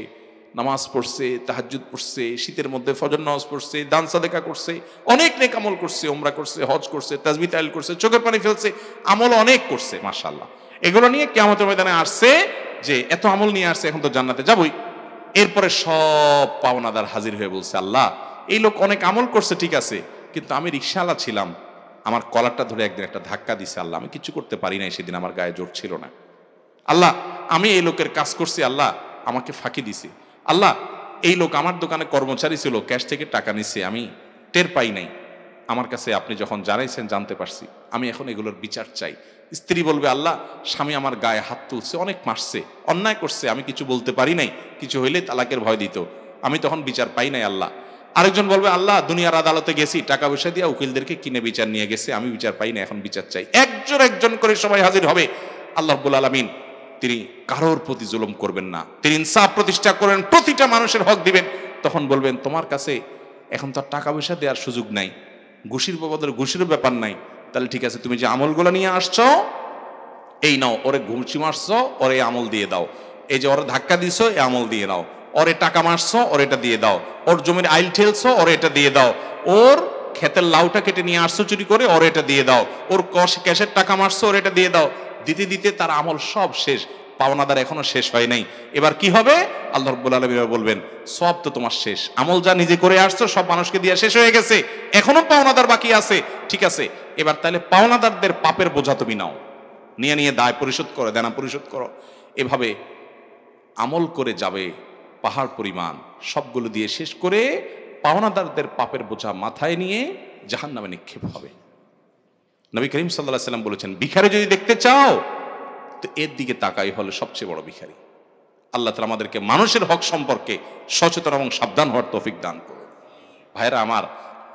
নামাজ পড়ছে, তাহাজ্জুদ পড়ছে, শীতের মধ্যে ফজর নামাজ পড়ছে, দান সাদেকা করছে, অনেক নেক আমল করছে, উমরা করছে, হজ করছে, তাসবিহ তাহলিল করছে, চোখের পানি ফেলছে, আমল অনেক করছে মাশাআল্লাহ। এগুলো নিয়ে কিয়ামতের ময়দানে আসছে যে এত আমল নিয়ে আসছে, এখন তো জান্নাতে যাবই। এরপরে সব পাওনাদার হাজির হয়ে বলছে আল্লাহ এই লোক অনেক আমল করছে ঠিক আছে, কিন্তু আমি রিকশাওয়ালা ছিলাম, আমার কলারটা ধরে একদিন একটা ধাক্কা দিছে আল্লাহ, আমি কিছু করতে পারি নাই, সেদিন আমার গায়ে জোর ছিল না আল্লাহ, আমি এই লোকের কাজ করছি আল্লাহ, আমাকে ফাঁকি দিছে আল্লাহ, এই লোক আমার দোকানে কর্মচারী ছিল, ক্যাশ থেকে টাকা নিচ্ছে, আমি টের পাই নাই, আমার কাছে আপনি যখন জানাইছেন জানতে পারছি, আমি এখন এগুলোর বিচার চাই। স্ত্রী বলবে আল্লাহ স্বামী আমার গায়ে হাত তুলছে, অনেক মারছে, অন্যায় করছে, আমি কিছু বলতে পারি নাই, কিছু হইলে তালাকের ভয় দিত, আমি তখন বিচার পাই নাই আল্লাহ। আরেকজন বলবে আল্লাহ দুনিয়ার আদালতে গেছি, টাকা পয়সা দিয়ে উকিলদেরকে কিনে বিচার নিয়ে গেছে, আমি বিচার পাই না, এখন বিচার চাই। একজন একজন করে সবাই হাজির হবে। আল্লাহ রাব্বুল আলামিন তিনি কারোর প্রতি জুলুম করবেন না, তিনি ইনসাফ প্রতিষ্ঠা করেন, প্রতিটা মানুষের হক দিবেন। তখন বলবেন তোমার কাছে এখন তো টাকা পয়সা দেওয়ার সুযোগ নাই, ঘুষির বাবদের ঘুষিরও ব্যাপার নাই, তাহলে ঠিক আছে তুমি যে আমলগুলো নিয়ে আসছো এই নাও, ওরে ঘুষি মারছো ওরে আমল দিয়ে দাও, এই যে ওরে ধাক্কা দিছো এই আমল দিয়ে দাও, ওরে টাকা মারছো ওর এটা দিয়ে দাও, ওর জমির আইল ঠেলছো ওর এটা দিয়ে দাও, ওর ক্ষেতের লাউটা কেটে নিয়ে আসছো চুরি করে ওর এটা দিয়ে দাও, ওর ক্যাশের টাকা মারছো ওর এটা দিয়ে দাও। দিতে দিতে তার আমল সব শেষ, পাওনাদার এখনো শেষ হয় নাই। এবার কি হবে? আল্লাহ রাব্বুল আলামিন বলবেন সব তো তোমার শেষ, আমল যা নিজে করে আসছো সব মানুষকে দিয়ে শেষ হয়ে গেছে, এখনো পাওনাদার বাকি আছে, ঠিক আছে এবার তাহলে পাওনাদারদের পাপের বোঝা তুমি নাও, নিয়ে নিয়ে দায় পরিশোধ করো, দেনা পরিশোধ করো। এভাবে আমল করে যাবে পাহাড় পরিমাণ, সবগুলো দিয়ে শেষ করে পাওনাদারদের পাপের বোঝা মাথায় নিয়ে জাহান্নামে নিক্ষেপ হবে। নবী করিম সাল্লাল্লাহু আলাইহি ওয়াসাল্লাম বলেছেন ভিখারি যদি দেখতে চাও তো এর দিকে তাকাই হলে সবচেয়ে বড় ভিখারি। আল্লাহ তাআলা আমাদেরকে মানুষের হক সম্পর্কে সচেতন এবং সাবধান হওয়ার তৌফিক দান করুন। ভাইরা আমার,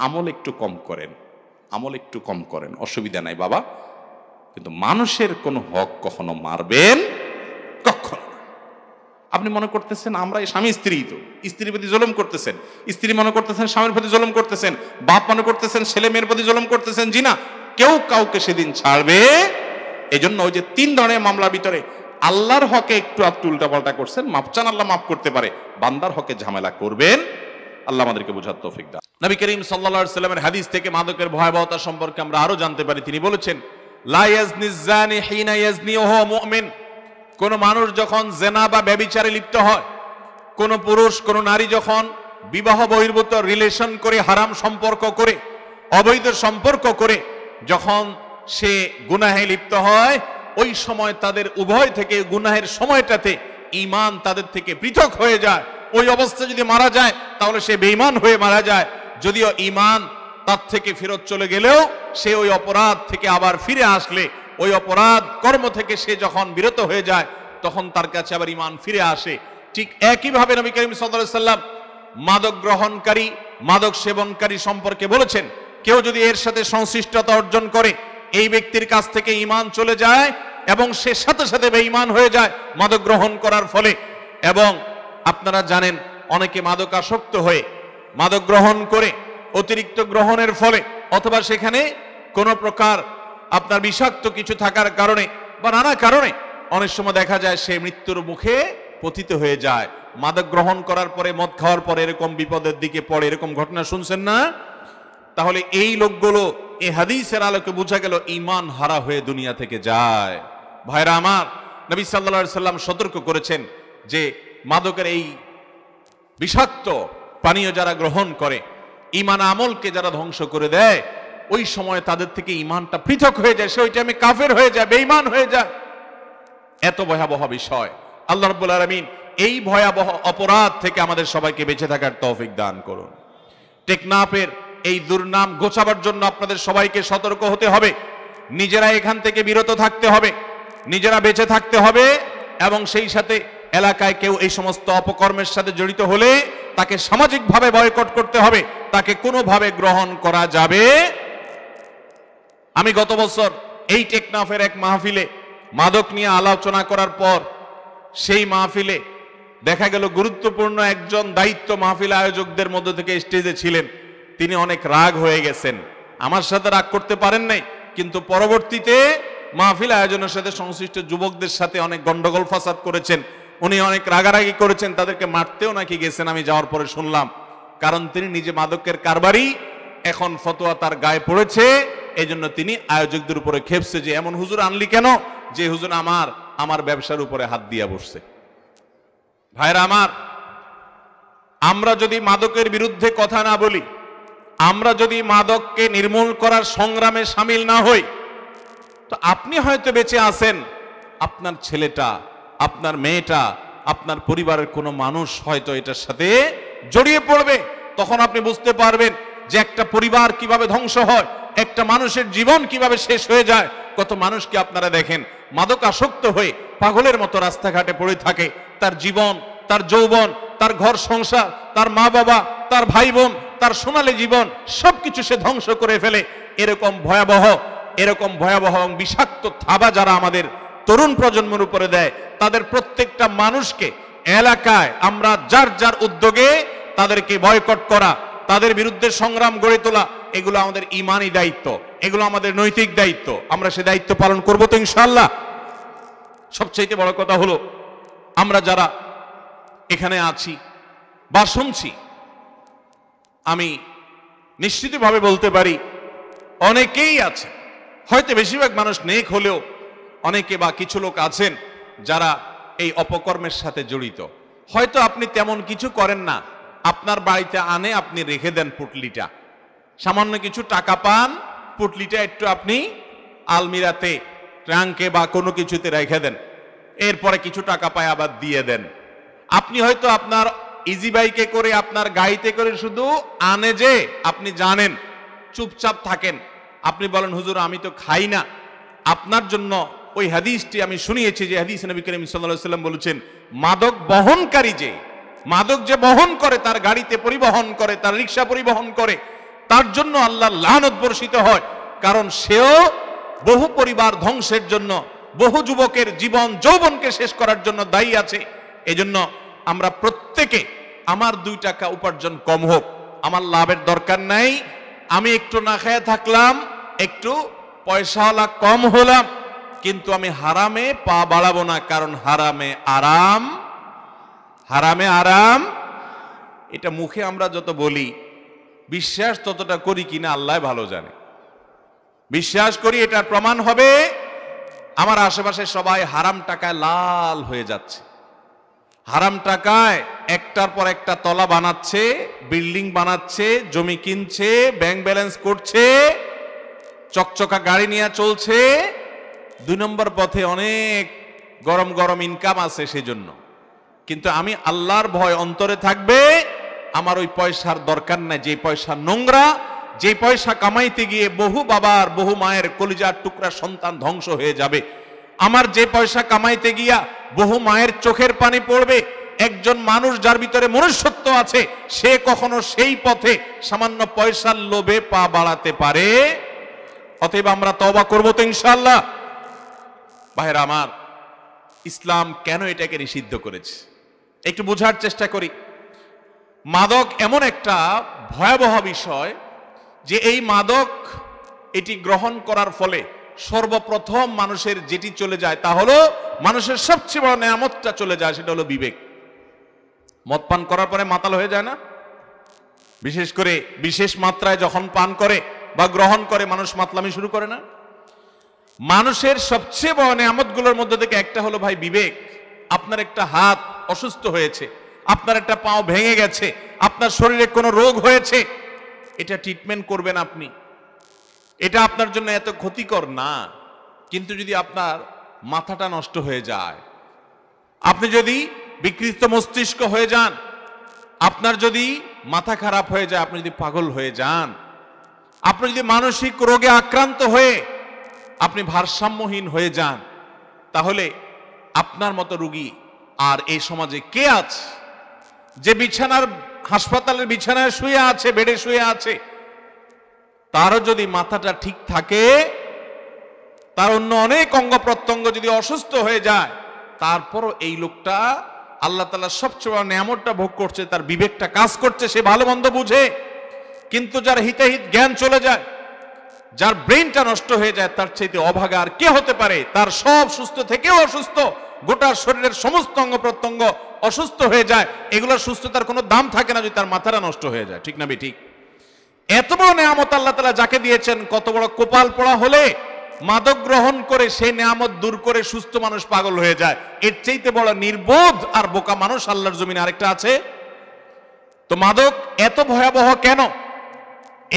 আমল একটু কম করেন, আমল একটু কম করেন, অসুবিধা নাই বাবা, কিন্তু মানুষের কোনো হক কখনো মারবেন কখনো। আপনি মনে করতেছেন আমরা স্বামী স্ত্রী, তো স্ত্রীর প্রতি জুলুম করতেছেন, স্ত্রী মনে করতেছেন স্বামীর প্রতি জুলুম করতেছেন, বাপ মনে করতেছেন ছেলে মেয়ের প্রতি জুলুম করতেছেন, জি না, কেউ কাউকে সেদিন ছাড়বে। এই জন্য ওই যে 3 ধরনের মামলার ভিতরে আল্লাহর হকে একটু উল্টাপাল্টা করছেন, মাপ চান, আল্লাহ মাফ করতে পারে, বান্দার হকে ঝামেলা করবেন আল্লাহ আমাদেরকে বোঝার তৌফিক দান। নবী করিম সাল্লাল্লাহু আলাইহি ওয়াসাল্লামের হাদিস থেকে মাদকের ভয়াবহতা সম্পর্কে আমরা আরো জানতে পারি। তিনি বলেছেন, লা ইয়াজনি যানি হিনা ইয়াজনি ওয়া হুয়া মুমিন। কোন মানুষ যখন জেনা বা ব্যভিচারে লিপ্ত হয়, কোন পুরুষ কোন নারী যখন বিবাহ বহির্ভূত রিলেশন করে, হারাম সম্পর্ক করে, অবৈধ সম্পর্ক করে যখন সে গুনাহে লিপ্ত হয়, ওই সময় তাদের উভয় থেকে গুনাহের সময়টাতে ঈমান তাদের থেকে পৃথক হয়ে যায়। ওই অবস্থায় যদি মারা যায় তাহলে সে বেঈমান হয়ে মারা যায়। যদিও ঈমান তার থেকে ফেরত চলে গেলেও সে ওই অপরাধ থেকে আবার ফিরে আসলে, ওই অপরাধ কর্ম থেকে সে যখন বিরত হয়ে যায় তখন তার কাছে আবার ঈমান ফিরে আসে। ঠিক একইভাবে নবী করিম সাল্লাল্লাহু আলাইহি ওয়াসাল্লাম মাদক গ্রহণকারী, মাদক সেবনকারী সম্পর্কে বলেছেন, কেউ যদি এর সাথে সংশ্লিষ্টতা অর্জন করে, এই ব্যক্তির কাছ থেকে ঈমান চলে যায় এবং সে সাথে সাথে বেঈমান হয়ে যায় মাদক গ্রহণ করার ফলে। এবং আপনারা জানেন, অনেকে মাদকাসক্ত হয়ে মাদক গ্রহণ করে অতিরিক্ত গ্রহণের ফলে অথবা সেখানে কোনো প্রকার আপনার বিষাক্ত কিছু থাকার কারণে বা নানা কারণে অনেক সময় দেখা যায় সে মৃত্যুর মুখে পতিত হয়ে যায়। মাদক গ্রহণ করার পরে, মদ খাওয়ার পরে এরকম বিপদের দিকে পড়ে, এরকম ঘটনা শুনছেন না? তাহলে এই লোকগুলো এই হাদিসের আলোকে বোঝা গেল ঈমান হারা হয়ে দুনিয়া থেকে যায়। ভাইরা আমার, নবী সাল্লাল্লাহু আলাইহি সাল্লাম সতর্ক করেছেন যে মাদকের এই বিষাক্ত পানীয় যারা গ্রহণ করে, ঈমান আমলকে যারা ধ্বংস করে দেয়, ওই সময় তাদের থেকে ঈমানটা পৃথক হয়ে যায়, সে ওই টাইমে কাফের হয়ে যায়, বেঈমান হয়ে যায়। এত ভয়াবহ বিষয়। আল্লাহ রাব্বুল আলামিন এই ভয়াবহ অপরাধ থেকে আমাদের সবাইকে বেঁচে থাকার তৌফিক দান করুন। টেকনাফের এই দুর্নাম ঘোচাবার জন্য আপনাদের সবাইকে সতর্ক হতে হবে, নিজেরা এখান থেকে বিরত থাকতে হবে, নিজেরা বেঁচে থাকতে হবে এবং সেই সাথে এলাকায় কেউ এই সমস্ত অপকর্মের সাথে জড়িত হলে তাকে সামাজিকভাবে বয়কট করতে হবে, তাকে কোনোভাবে গ্রহণ করা যাবে। আমি গত বছর এই টেকনাফের এক মাহফিলে মাদক নিয়ে আলোচনা করার পর সেই মাহফিলে দেখা গেল গুরুত্বপূর্ণ একজন দায়িত্ব মাহফিল আয়োজকদের মধ্যে থেকে স্টেজে ছিলেন। তিনি অনেক রাগ হয়ে গেছেন, আমার সাথে রাগ করতে পারেন নাই, কিন্তু পরবর্তীতে মাহফিল আয়োজনের সাথে সংশ্লিষ্ট যুবকদের সাথে অনেক গন্ডগোল ফাসাদ করেছেন, উনি অনেক রাগারাগি করেছেন, তাদেরকে মারতেও নাকি গেছেন আমি যাওয়ার পরে শুনলাম। কারণ তিনি নিজে মাদকের কারবারি, এখন ফতোয়া তার গায়ে পড়েছে, এই জন্য তিনি আয়োজকদের উপরে খেপছে যে এমন হুজুর আনলি কেন, যে হুজুর আমার ব্যবসার উপরে হাত দিয়া বসছে। ভাইরা আমার, আমরা যদি মাদকের বিরুদ্ধে কথা না বলি, আমরা যদি মাদককে নির্মূল করার সংগ্রামে সামিল না হই, তো আপনি হয়তো বেঁচে আছেন, আপনার ছেলেটা, আপনার মেয়েটা, আপনার পরিবারের কোনো মানুষ হয়তো এটার সাথে জড়িয়ে পড়বে। তখন আপনি বুঝতে পারবেন যে একটা পরিবার কিভাবে ধ্বংস হয়, একটা মানুষের জীবন কিভাবে শেষ হয়ে যায়। কত মানুষকে আপনারা দেখেন মাদক আসক্ত হয়ে পাগলের মতো রাস্তাঘাটে পড়ে থাকে, তার জীবন, তার যৌবন, তার ঘর সংসার, তার মা বাবা, তার ভাই বোন, তার সোনালী জীবন সবকিছু সে ধ্বংস করে ফেলে। এরকম ভয়াবহ এবং বিষাক্ত থাবা যারা আমাদের তরুণ প্রজন্মের উপরে দেয়, তাদের প্রত্যেকটা মানুষকে এলাকায় আমরা যার যার উদ্যোগে তাদেরকে বয়কট করা, তাদের বিরুদ্ধে সংগ্রাম গড়ে তোলা, এগুলো আমাদের ঈমানি দায়িত্ব, এগুলো আমাদের নৈতিক দায়িত্ব। আমরা সে দায়িত্ব পালন করব তো ইনশাআল্লাহ। সবচেয়ে বড় কথা হলো, আমরা যারা এখানে আছি বা শুনছি, আমি নিশ্চিতভাবে বলতে পারি অনেকেই আছে, হয়তো বেশিরভাগ মানুষ নেক হলেও অনেকে বা কিছু লোক আছেন যারা এই অপকর্মের সাথে জড়িত। হয়তো আপনি তেমন কিছু করেন না, আপনার বাড়িতে আনে আপনি রেখে দেন পুটলিটা, সামান্য কিছু টাকা পান, পুটলিটা একটু আপনি আলমিরাতে, ট্রাঙ্কে বা কোনো কিছুতে রেখে দেন, এরপরে কিছু টাকা পায় আবার দিয়ে দেন। আপনি হয়তো আপনার ইজি বাইকে করে, আপনার গাড়িতে করে শুধু আনে, যে আপনি জানেন, চুপচাপ থাকেন। আপনি বলেন হুজুর আমি তো খাই না। আপনার জন্য ওই হাদিসটি আমি শুনিয়েছি, যে হাদিস নবী করিম সাল্লাল্লাহু আলাইহি ওয়াসাল্লাম বলেছেন, মাদক বহনকারী, যে মাদক যে বহন করে, তার গাড়িতে পরিবহন করে, তার রিকশা পরিবহন করে, তার জন্য আল্লাহর লানত বর্ষিত হয়। কারণ সেও বহু পরিবার ধ্বংসের জন্য, বহু যুবকের জীবন যৌবনকে শেষ করার জন্য দায়ী আছে। এজন্য আমরা প্রত্যেকে, আমার 2 টাকা উপার্জন কম হোক, আমার লাভের দরকার নাই, আমি একটু না খেয়ে থাকলাম, একটু পয়সাওয়ালা কম হলাম, কিন্তু আমি হারামে পা বাড়াবো না, কারণ হারামে আরাম। এটা মুখে আমরা যত বলি, বিশ্বাস ততটা করি কিনা আল্লাহ ভালো জানে। বিশ্বাস করি, এটার প্রমাণ হবে আমার আশেপাশে সবাই হারাম টাকায় লাল হয়ে যাচ্ছে। হারাম টাকায় একটার পর একটা তলা বানাচ্ছে, বিল্ডিং বানাচ্ছে, জমি কিনছে, ব্যাংক ব্যালেন্স করছে, চকচকা গাড়ি নিয়ে চলছে। 2 নম্বর পথে অনেক গরম গরম ইনকাম আছে সেজন্য। কিন্তু আমি আল্লাহর ভয় অন্তরে থাকবে, আমার ওই পয়সার দরকার নাই, যে পয়সা নোংরা, যে পয়সা কামাইতে গিয়ে বহু বাবার বহু মায়ের কলিজার টুকরা সন্তান ধ্বংস হয়ে যাবে, আমার যে পয়সা কামাইতে গিয়া বহু মায়ের চোখের পানি পড়বে, একজন মানুষ যার ভিতরে মনুষ্যত্ব আছে সে কখনো সেই পথে সামান্য পয়সার লোভে পা বাড়াতে পারে? অতএব আমরা তওবা করব তো ইনশাআল্লাহ। ভাইরা আমার, ইসলাম কেন এটাকে নিষিদ্ধ করেছে একটু বোঝার চেষ্টা করি। মাদক এমন একটা ভয়াবহ বিষয় যে এই মাদক এটি গ্রহণ করার ফলে সর্বপ্রথম মানুষের যেটি চলে যায় তা হলো, মানুষের সবচেয়ে বড় নেয়ামতটা চলে যায়, সেটা হলো বিবেক। মদ পান করার পরে মাতাল হয়ে যায় না? বিশেষ করে বিশেষ মাত্রায় যখন পান করে বা গ্রহণ করে মানুষ মাতলামি শুরু করে না? মানুষের সবচেয়ে বড় নেয়ামতগুলোর মধ্যে থেকে একটা হলো ভাই বিবেক। আপনার একটা হাত অসুস্থ হয়েছে, আপনার একটা পাও ভেঙে গেছে, আপনার শরীরে কোনো রোগ হয়েছে, এটা ট্রিটমেন্ট করবেন আপনি, এটা আপনার জন্য এত ক্ষতিকর না। কিন্তু যদি আপনার মাথাটা নষ্ট হয়ে যায়, আপনি যদি বিকৃত মস্তিষ্ক হয়ে যান, আপনার যদি মাথা খারাপ হয়ে যায়, আপনি যদি পাগল হয়ে যান, আপনি যদি মানসিক রোগে আক্রান্ত হয়ে আপনি ভারসাম্যহীন হয়ে যান, তাহলে আপনার মতো রোগী আর এই সমাজে কে আছে? যে বিছানার হাসপাতালের বিছানায় শুয়ে আছে, বেডে শুয়ে আছে, তারও যদি মাথাটা ঠিক থাকে, তার অন্য অনেক অঙ্গ প্রত্যঙ্গ যদি অসুস্থ হয়ে যায়, তারপরও এই লোকটা আল্লাহ তাআলা সবচেয়ে বড় নিয়ামতটা ভোগ করছে, তার বিবেকটা কাজ করছে, সে ভালো মন্দ বুঝে। কিন্তু যার হিতাহিত জ্ঞান চলে যায়, যার ব্রেনটা নষ্ট হয়ে যায়, তার চাইতে অভাগা আর কে হতে পারে? তার সব সুস্থ থেকেও অসুস্থ, গোটা শরীরের সমস্ত অঙ্গ প্রত্যঙ্গ অসুস্থ হয়ে যায়, এগুলোর সুস্থতার কোনো দাম থাকে না যদি তার মাথাটা নষ্ট হয়ে যায়। ঠিক না ঠিক? এত বড় নেয়ামত আল্লাহ তাআলা যাকে দিয়েছেন, কত বড় কপাল পোড়া হলে মাদক গ্রহণ করে সেই নেয়ামত দূর করে সুস্থ মানুষ পাগল হয়ে যায়। এর চাইতে বড় নির্বোধ আর বোকা মানুষ আল্লাহর জমিনে আরেকটা আছে? তো মাদক এত ভয়াবহ কেন?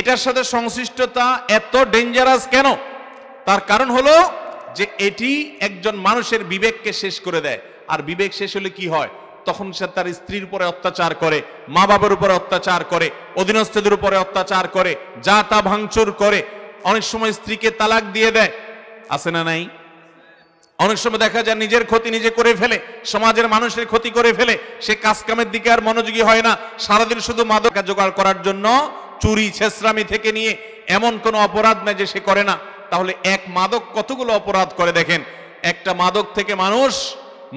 এটার সাথে সংশ্লিষ্টতা এত ডেঞ্জারাস কেন? তার কারণ হলো যে এটি একজন মানুষের বিবেককে শেষ করে দেয়। আর বিবেক শেষ হলে কি হয়? তখন সে তার স্ত্রীর উপরে অত্যাচার করে, মা বাবার উপরে অত্যাচার করে, অধীনস্থদের উপরে অত্যাচার করে, যা তা ভাঙচুর করে, অনেক সময় স্ত্রীকে তালাক দিয়ে দেয়, আছে না নাই? অনেক সময় দেখা যায় নিজের ক্ষতি নিজে করে ফেলে, সমাজের মানুষের ক্ষতি করে ফেলে, সে কাজ কামের দিকে আর মনোযোগী হয় না, সারাদিন শুধু মাদক জোগাড় করার জন্য চুরি ছেঁচড়ামি থেকে নিয়ে এমন কোনো অপরাধ নাই যে সে করে না। তাহলে এক মাদক কতগুলো অপরাধ করে দেখেন। একটা মাদক থেকে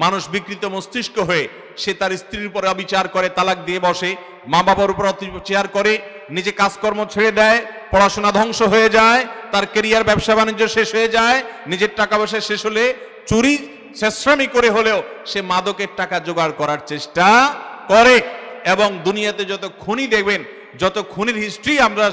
মানুষ বিকৃত মস্তিষ্ক হয়ে সে তার স্ত্রীর উপরে অবিচার করে, তালাক দিয়ে বসে, মা বাবার উপর অত্যাচার করে, নিজে কাজকর্ম ছেড়ে দেয়, পড়াশোনা ধ্বংস হয়ে যায়, তার ক্যারিয়ার ব্যবসা বাণিজ্য শেষ হয়ে যায়, নিজের টাকা পয়সা শেষ হলে চুরি ছেঁচড়ামি করে হলেও সে মাদকের টাকা জোগাড় করার চেষ্টা করে। এবং দুনিয়াতে যত খুনি দেখবেন, যত খুনির হিস্ট্রি আমরা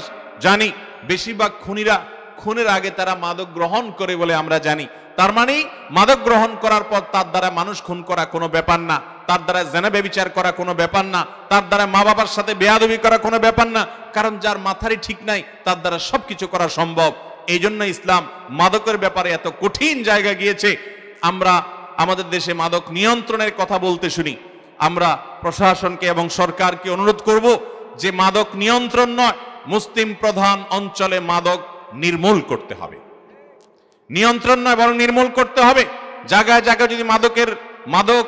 জানি, বেশিরভাগ খুনিরা খুনের আগে তারা মাদক গ্রহণ করে বলে আমরা জানি। তার মানে মাদক গ্রহণ করার পর তার দ্বারা মানুষ খুন করা কোনো ব্যাপার না, তার দ্বারা জেনা ব্যভিচার করা কোনো ব্যাপার না, তার দ্বারা মা বাবার সাথে বেয়াদবি করা কোনো ব্যাপার না। কারণ যার মাথারই ঠিক নাই তার দ্বারা সবকিছু করা সম্ভব। এই জন্য ইসলাম মাদকের ব্যাপারে এত কঠিন জায়গায় গিয়েছে। আমরা আমাদের দেশে মাদক নিয়ন্ত্রণের কথা বলতে শুনি। আমরা প্রশাসনকে এবং সরকারকে অনুরোধ করব যে মাদক নিয়ন্ত্রণ নয়, মুসলিম প্রধান অঞ্চলে মাদক নির্মূল করতে হবে। নিয়ন্ত্রণ নয়, বরং নির্মূল করতে হবে। জায়গায় জায়গায় যদি মাদক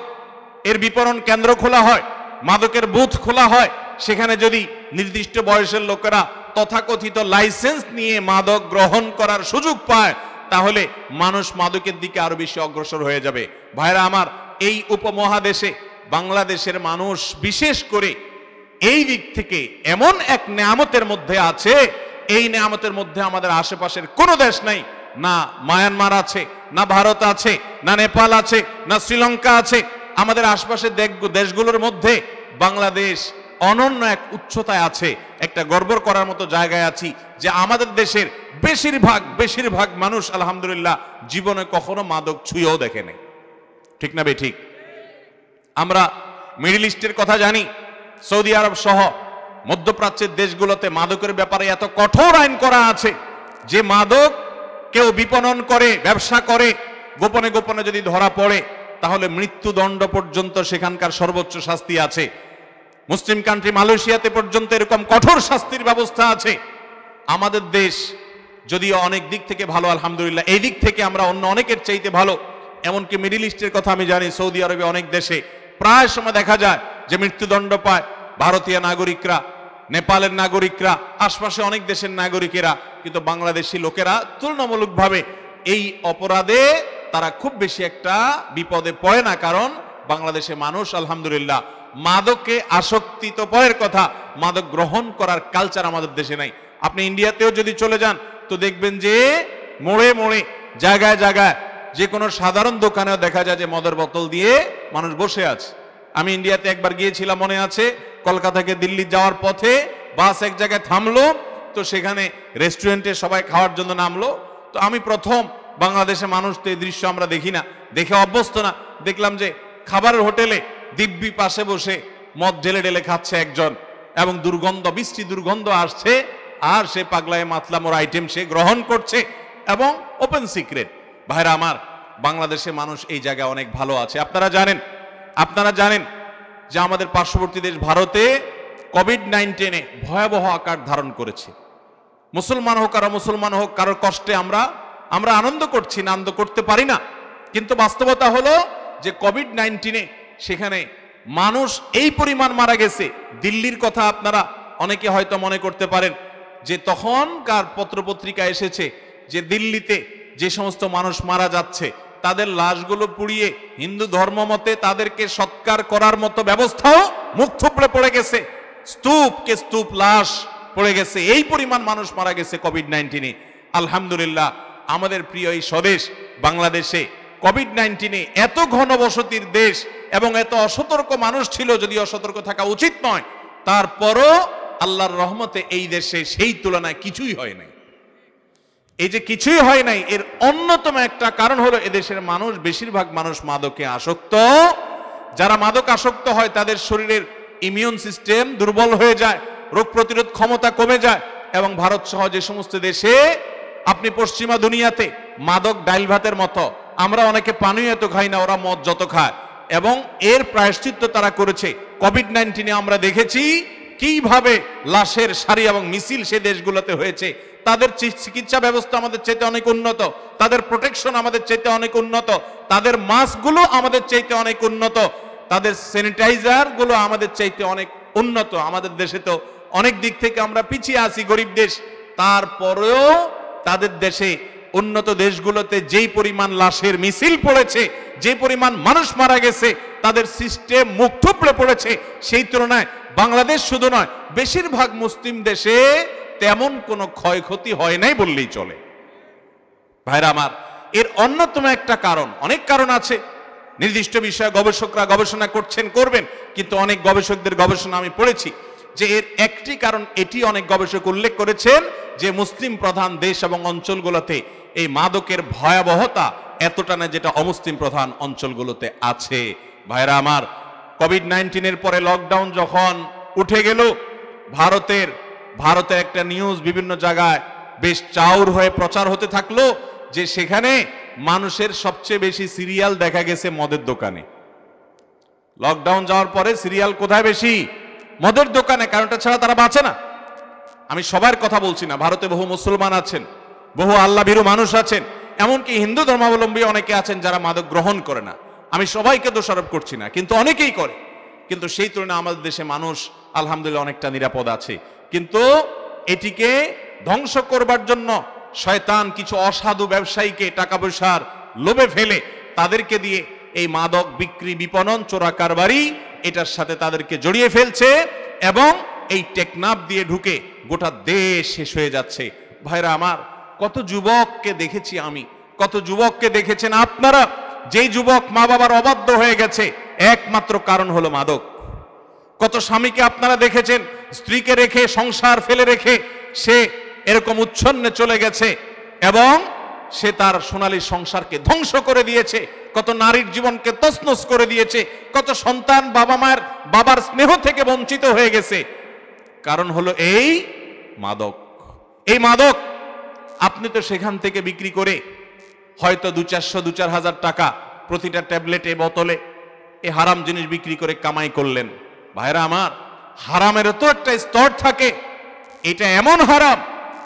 এর বিপণন কেন্দ্র খোলা হয়, মাদকের বুথ খোলা হয়, সেখানে যদি নির্দিষ্ট বয়সের লোকেরা তথাকথিত লাইসেন্স নিয়ে মাদক গ্রহণ করার সুযোগ পায়, তাহলে মানুষ মাদকের দিকে আরো বেশি অগ্রসর হয়ে যাবে। ভাইরা আমার, এই উপমহাদেশে বাংলাদেশের মানুষ বিশেষ করে এই দিক থেকে এমন এক নেয়ামতের মধ্যে আছে, এই নেয়ামতের মধ্যে আমাদের আশেপাশের কোনো দেশ নাই। না মায়ানমার আছে, না ভারত আছে, না নেপাল আছে, না শ্রীলঙ্কা আছে। আমাদের আশপাশের দেশগুলোর মধ্যে বাংলাদেশ অনন্য এক উচ্চতায় আছে, একটা গর্ব করার মতো জায়গায় আছি যে আমাদের দেশের বেশিরভাগ মানুষ আলহামদুলিল্লাহ জীবনে কখনো মাদক ছুঁয়েও দেখে নাই। ঠিক না বে ঠিক? আমরা মিডল ইস্টের কথা জানি, সৌদি আরব সহ মধ্যপ্রাচ্যের দেশগুলোতে মাদকের ব্যাপারে এত কঠোর আইন করা আছে যে মাদক কেউ বিপণন করে, ব্যবসা করে, গোপনে গোপনে যদি ধরা পড়ে তাহলে মৃত্যুদণ্ড পর্যন্ত সেখানকার সর্বোচ্চ শাস্তি আছে। মুসলিম কান্ট্রি মালয়েশিয়াতে পর্যন্ত এরকম কঠোর শাস্তির ব্যবস্থা আছে। আমাদের দেশ যদিও অনেক দিক থেকে ভালো আলহামদুলিল্লাহ, এই দিক থেকে আমরা অন্য অনেকের চাইতে ভালো। এমনকি মিডল ইস্টের কথা আমি জানি, সৌদি আরবে অনেক দেশে প্রায় সময় দেখা যায় যে মৃত্যুদণ্ড পায় ভারতীয় নাগরিকরা, নেপালের নাগরিকরা, আশপাশে অনেক দেশের নাগরিকেরা, কিন্তু বাংলাদেশি লোকেরা তুলনামূলকভাবে এই অপরাধে তারা খুব বেশি একটা বিপদে পড়ে না, কারণ বাংলাদেশে মানুষ আলহামদুলিল্লাহ মাদকে আসক্তি তো পরের কথা, মাদক গ্রহণ করার কালচার আমাদের দেশে নাই। আপনি ইন্ডিয়াতেও যদি চলে যান তো দেখবেন যে মোড়ে মোড়ে, জায়গায় জায়গায়, যে কোনো সাধারণ দোকানেও দেখা যায় যে মদের বোতল দিয়ে মানুষ বসে আছে। আমি ইন্ডিয়াতে একবার গিয়েছিলাম, মনে আছে, কলকাতা থেকে দিল্লি যাওয়ার পথে বাস এক জায়গায় থামলো, তো সেখানে রেস্টুরেন্টে সবাই খাওয়ার জন্য নামলো। তো আমি প্রথম, বাংলাদেশে মানুষ তো এই দৃশ্য আমরা দেখি না, দেখে অভ্যস্ত না, দেখলাম যে খাবারের হোটেলে দিব্যি পাশে বসে মদ ঢেলে ঢেলে খাচ্ছে একজন, এবং দুর্গন্ধ, বৃষ্টি দুর্গন্ধ আসছে, আর সে পাগলায় মাতলাম ওর আইটেম সে গ্রহণ করছে, এবং ওপেন সিক্রেট। ভাইরা আমার, বাংলাদেশে মানুষ এই জায়গায় অনেক ভালো আছে। আপনারা জানেন যে আমাদের পার্শ্ববর্তী দেশ ভারতে কোভিড-19 ভয়াবহ আকার ধারণ করেছে। মুসলমান হোক আর মুসলমান হোক, কারোর কষ্টে আমরা আনন্দ করছি না, আনন্দ করতে পারি না, কিন্তু বাস্তবতা হলো যে কোভিড-19 সেখানে মানুষ এই পরিমাণ মারা গেছে। দিল্লির কথা আপনারা অনেকে হয়তো মনে করতে পারেন যে তখনকার পত্রপত্রিকা এসেছে যে দিল্লিতে যে সমস্ত মানুষ মারা যাচ্ছে তাদের লাশগুলো পুড়িয়ে হিন্দু ধর্ম মতে তাদেরকে সৎকার করার মতো ব্যবস্থাও মুখ থুবড়ে পড়ে গেছে, স্তূপ লাশ পড়ে গেছে, এই পরিমাণ মানুষ মারা গেছে কোভিড-19। আলহামদুলিল্লাহ আমাদের প্রিয় এই স্বদেশ বাংলাদেশে কোভিড-19 এত ঘনবসতির দেশ এবং এত অসতর্ক মানুষ ছিল, যদি অসতর্ক থাকা উচিত নয়, তারপরও আল্লাহর রহমতে এই দেশে সেই তুলনায় কিছুই হয় নাই। এই যে কিছুই হয় নাই, এর অন্যতম একটা কারণ হলো এদেশের মানুষ, বেশিরভাগ মানুষ মাদকে আসক্ত। যারা মাদক আসক্ত হয় তাদের শরীরের ইমিউন সিস্টেম দুর্বল হয়ে যায়, রোগ প্রতিরোধ ক্ষমতা কমে যায়, এবং ভারত সহ যে সমস্ত দেশে আপনি পশ্চিমা দুনিয়াতে মাদক ডাইল ভাতের মতো, আমরা অনেকে পানীয় এত খাই না, ওরা মদ যত খায়, এবং এর প্রায়শ্চিত্ত তারা করেছে। কোভিড-19 আমরা দেখেছি কিভাবে লাশের সারি এবং মিছিল সে দেশগুলোতে হয়েছে। তাদের চিকিৎসা ব্যবস্থা আমাদের চাইতে অনেক উন্নত, তাদের প্রোটেকশন আমাদের চাইতে অনেক উন্নত, তাদের মাস্কগুলো আমাদের চাইতে অনেক উন্নত, তাদের স্যানিটাইজার গুলো আমাদের চাইতে অনেক উন্নত। আমাদের দেশে তো অনেক দিক থেকে আমরা পিছিয়ে আছি, গরিব দেশ, তারপরেও তাদের দেশে উন্নত দেশগুলোতে যেই পরিমাণ লাশের মিছিল পড়েছে, যে পরিমাণ মানুষ মারা গেছে, তাদের সিস্টেম মুখ থুবড়ে পড়েছে, সেই তুলনায় বাংলাদেশ শুধু নয়, বেশিরভাগ মুসলিম দেশে তেমন কোনো ক্ষয়ক্ষতি হয় নাই বললেই চলে। ভাইরা আমার, এর অন্যতম একটা কারণ, অনেক কারণ আছে, নির্দিষ্ট বিষয়ে গবেষকরা গবেষণা করবেন, কিন্তু অনেক গবেষকদের গবেষণা আমি পড়েছি যে এর একটি কারণ এটি অনেক গবেষক উল্লেখ করেছেন যে মুসলিম প্রধান দেশ এবং অঞ্চলগুলোতে এই মাদকের ভয়াবহতা এতটা না যেটা অমুসলিম প্রধান অঞ্চলগুলোতে আছে। ভাইরা আমার, কোভিড-19 পরে লকডাউন যখন উঠে গেল, ভারতের একটা নিউজ বিভিন্ন জায়গায় বেশ চাউর হয়ে প্রচার হতে থাকলো যে সেখানে মানুষের সবচেয়ে বেশি সিরিয়াল দেখা গেছে মদের দোকানে। লকডাউন যাওয়ার পরে সিরিয়াল কোথায় বেশি? মদের দোকানে, কারণটা ছাড়া তারা বাঁচে না। আমি সবার কথা বলছি না, ভারতে বহু মুসলমান আছেন, বহু আল্লাহ ভীরু মানুষ আছেন, এমনকি হিন্দু ধর্মাবলম্বী অনেকে আছেন যারা মাদক গ্রহণ করে না। আমি সবাইকে দোষারোপ করছি না, কিন্তু অনেকেই করে। কিন্তু সেই তুলনায় আমাদের দেশে মানুষ আলহামদুলিল্লাহ অনেকটা নিরাপদ আছে। কিন্তু এটিকে ধ্বংস করবার জন্য শয়তান কিছু অসাধু ব্যবসায়ীকে টাকা পয়সার লোভে ফেলে তাদেরকে দিয়ে এই মাদক বিক্রি, বিপণন, চোরা কারবারি এটার সাথে তাদেরকে জড়িয়ে ফেলছে, এবং এই টেকনাফ দিয়ে ঢুকে গোটা দেশ শেষ হয়ে যাচ্ছে। ভাইরা আমার, কত যুবককে দেখেছি আমি, কত যুবককে দেখেছেন আপনারা, যেই যুবক মা বাবার অবাধ্য হয়ে গেছে, একমাত্র কারণ হলো মাদক। কত স্বামীকে আপনারা দেখেছেন স্ত্রীকে রেখে সংসার ফেলে রেখে সে এরকম উচ্ছন্নে চলে গেছে এবং সে তার সোনালী সংসারকে ধ্বংস করে দিয়েছে, কত নারীর জীবনকে তছনছ করে দিয়েছে, কত সন্তান বাবার স্নেহ থেকে বঞ্চিত হয়ে গেছে। কারণ হলো এই মাদক। এই মাদক আপনি তো সেখান থেকে বিক্রি করে হয়তো 200-400 2-4 হাজার টাকা প্রতিটা ট্যাবলেটে বোতলে এই হারাম জিনিস বিক্রি করে কামাই করলেন। ভাইরা আমার, হারামেরও তো একটা স্তর থাকে। এটা এমন হারাম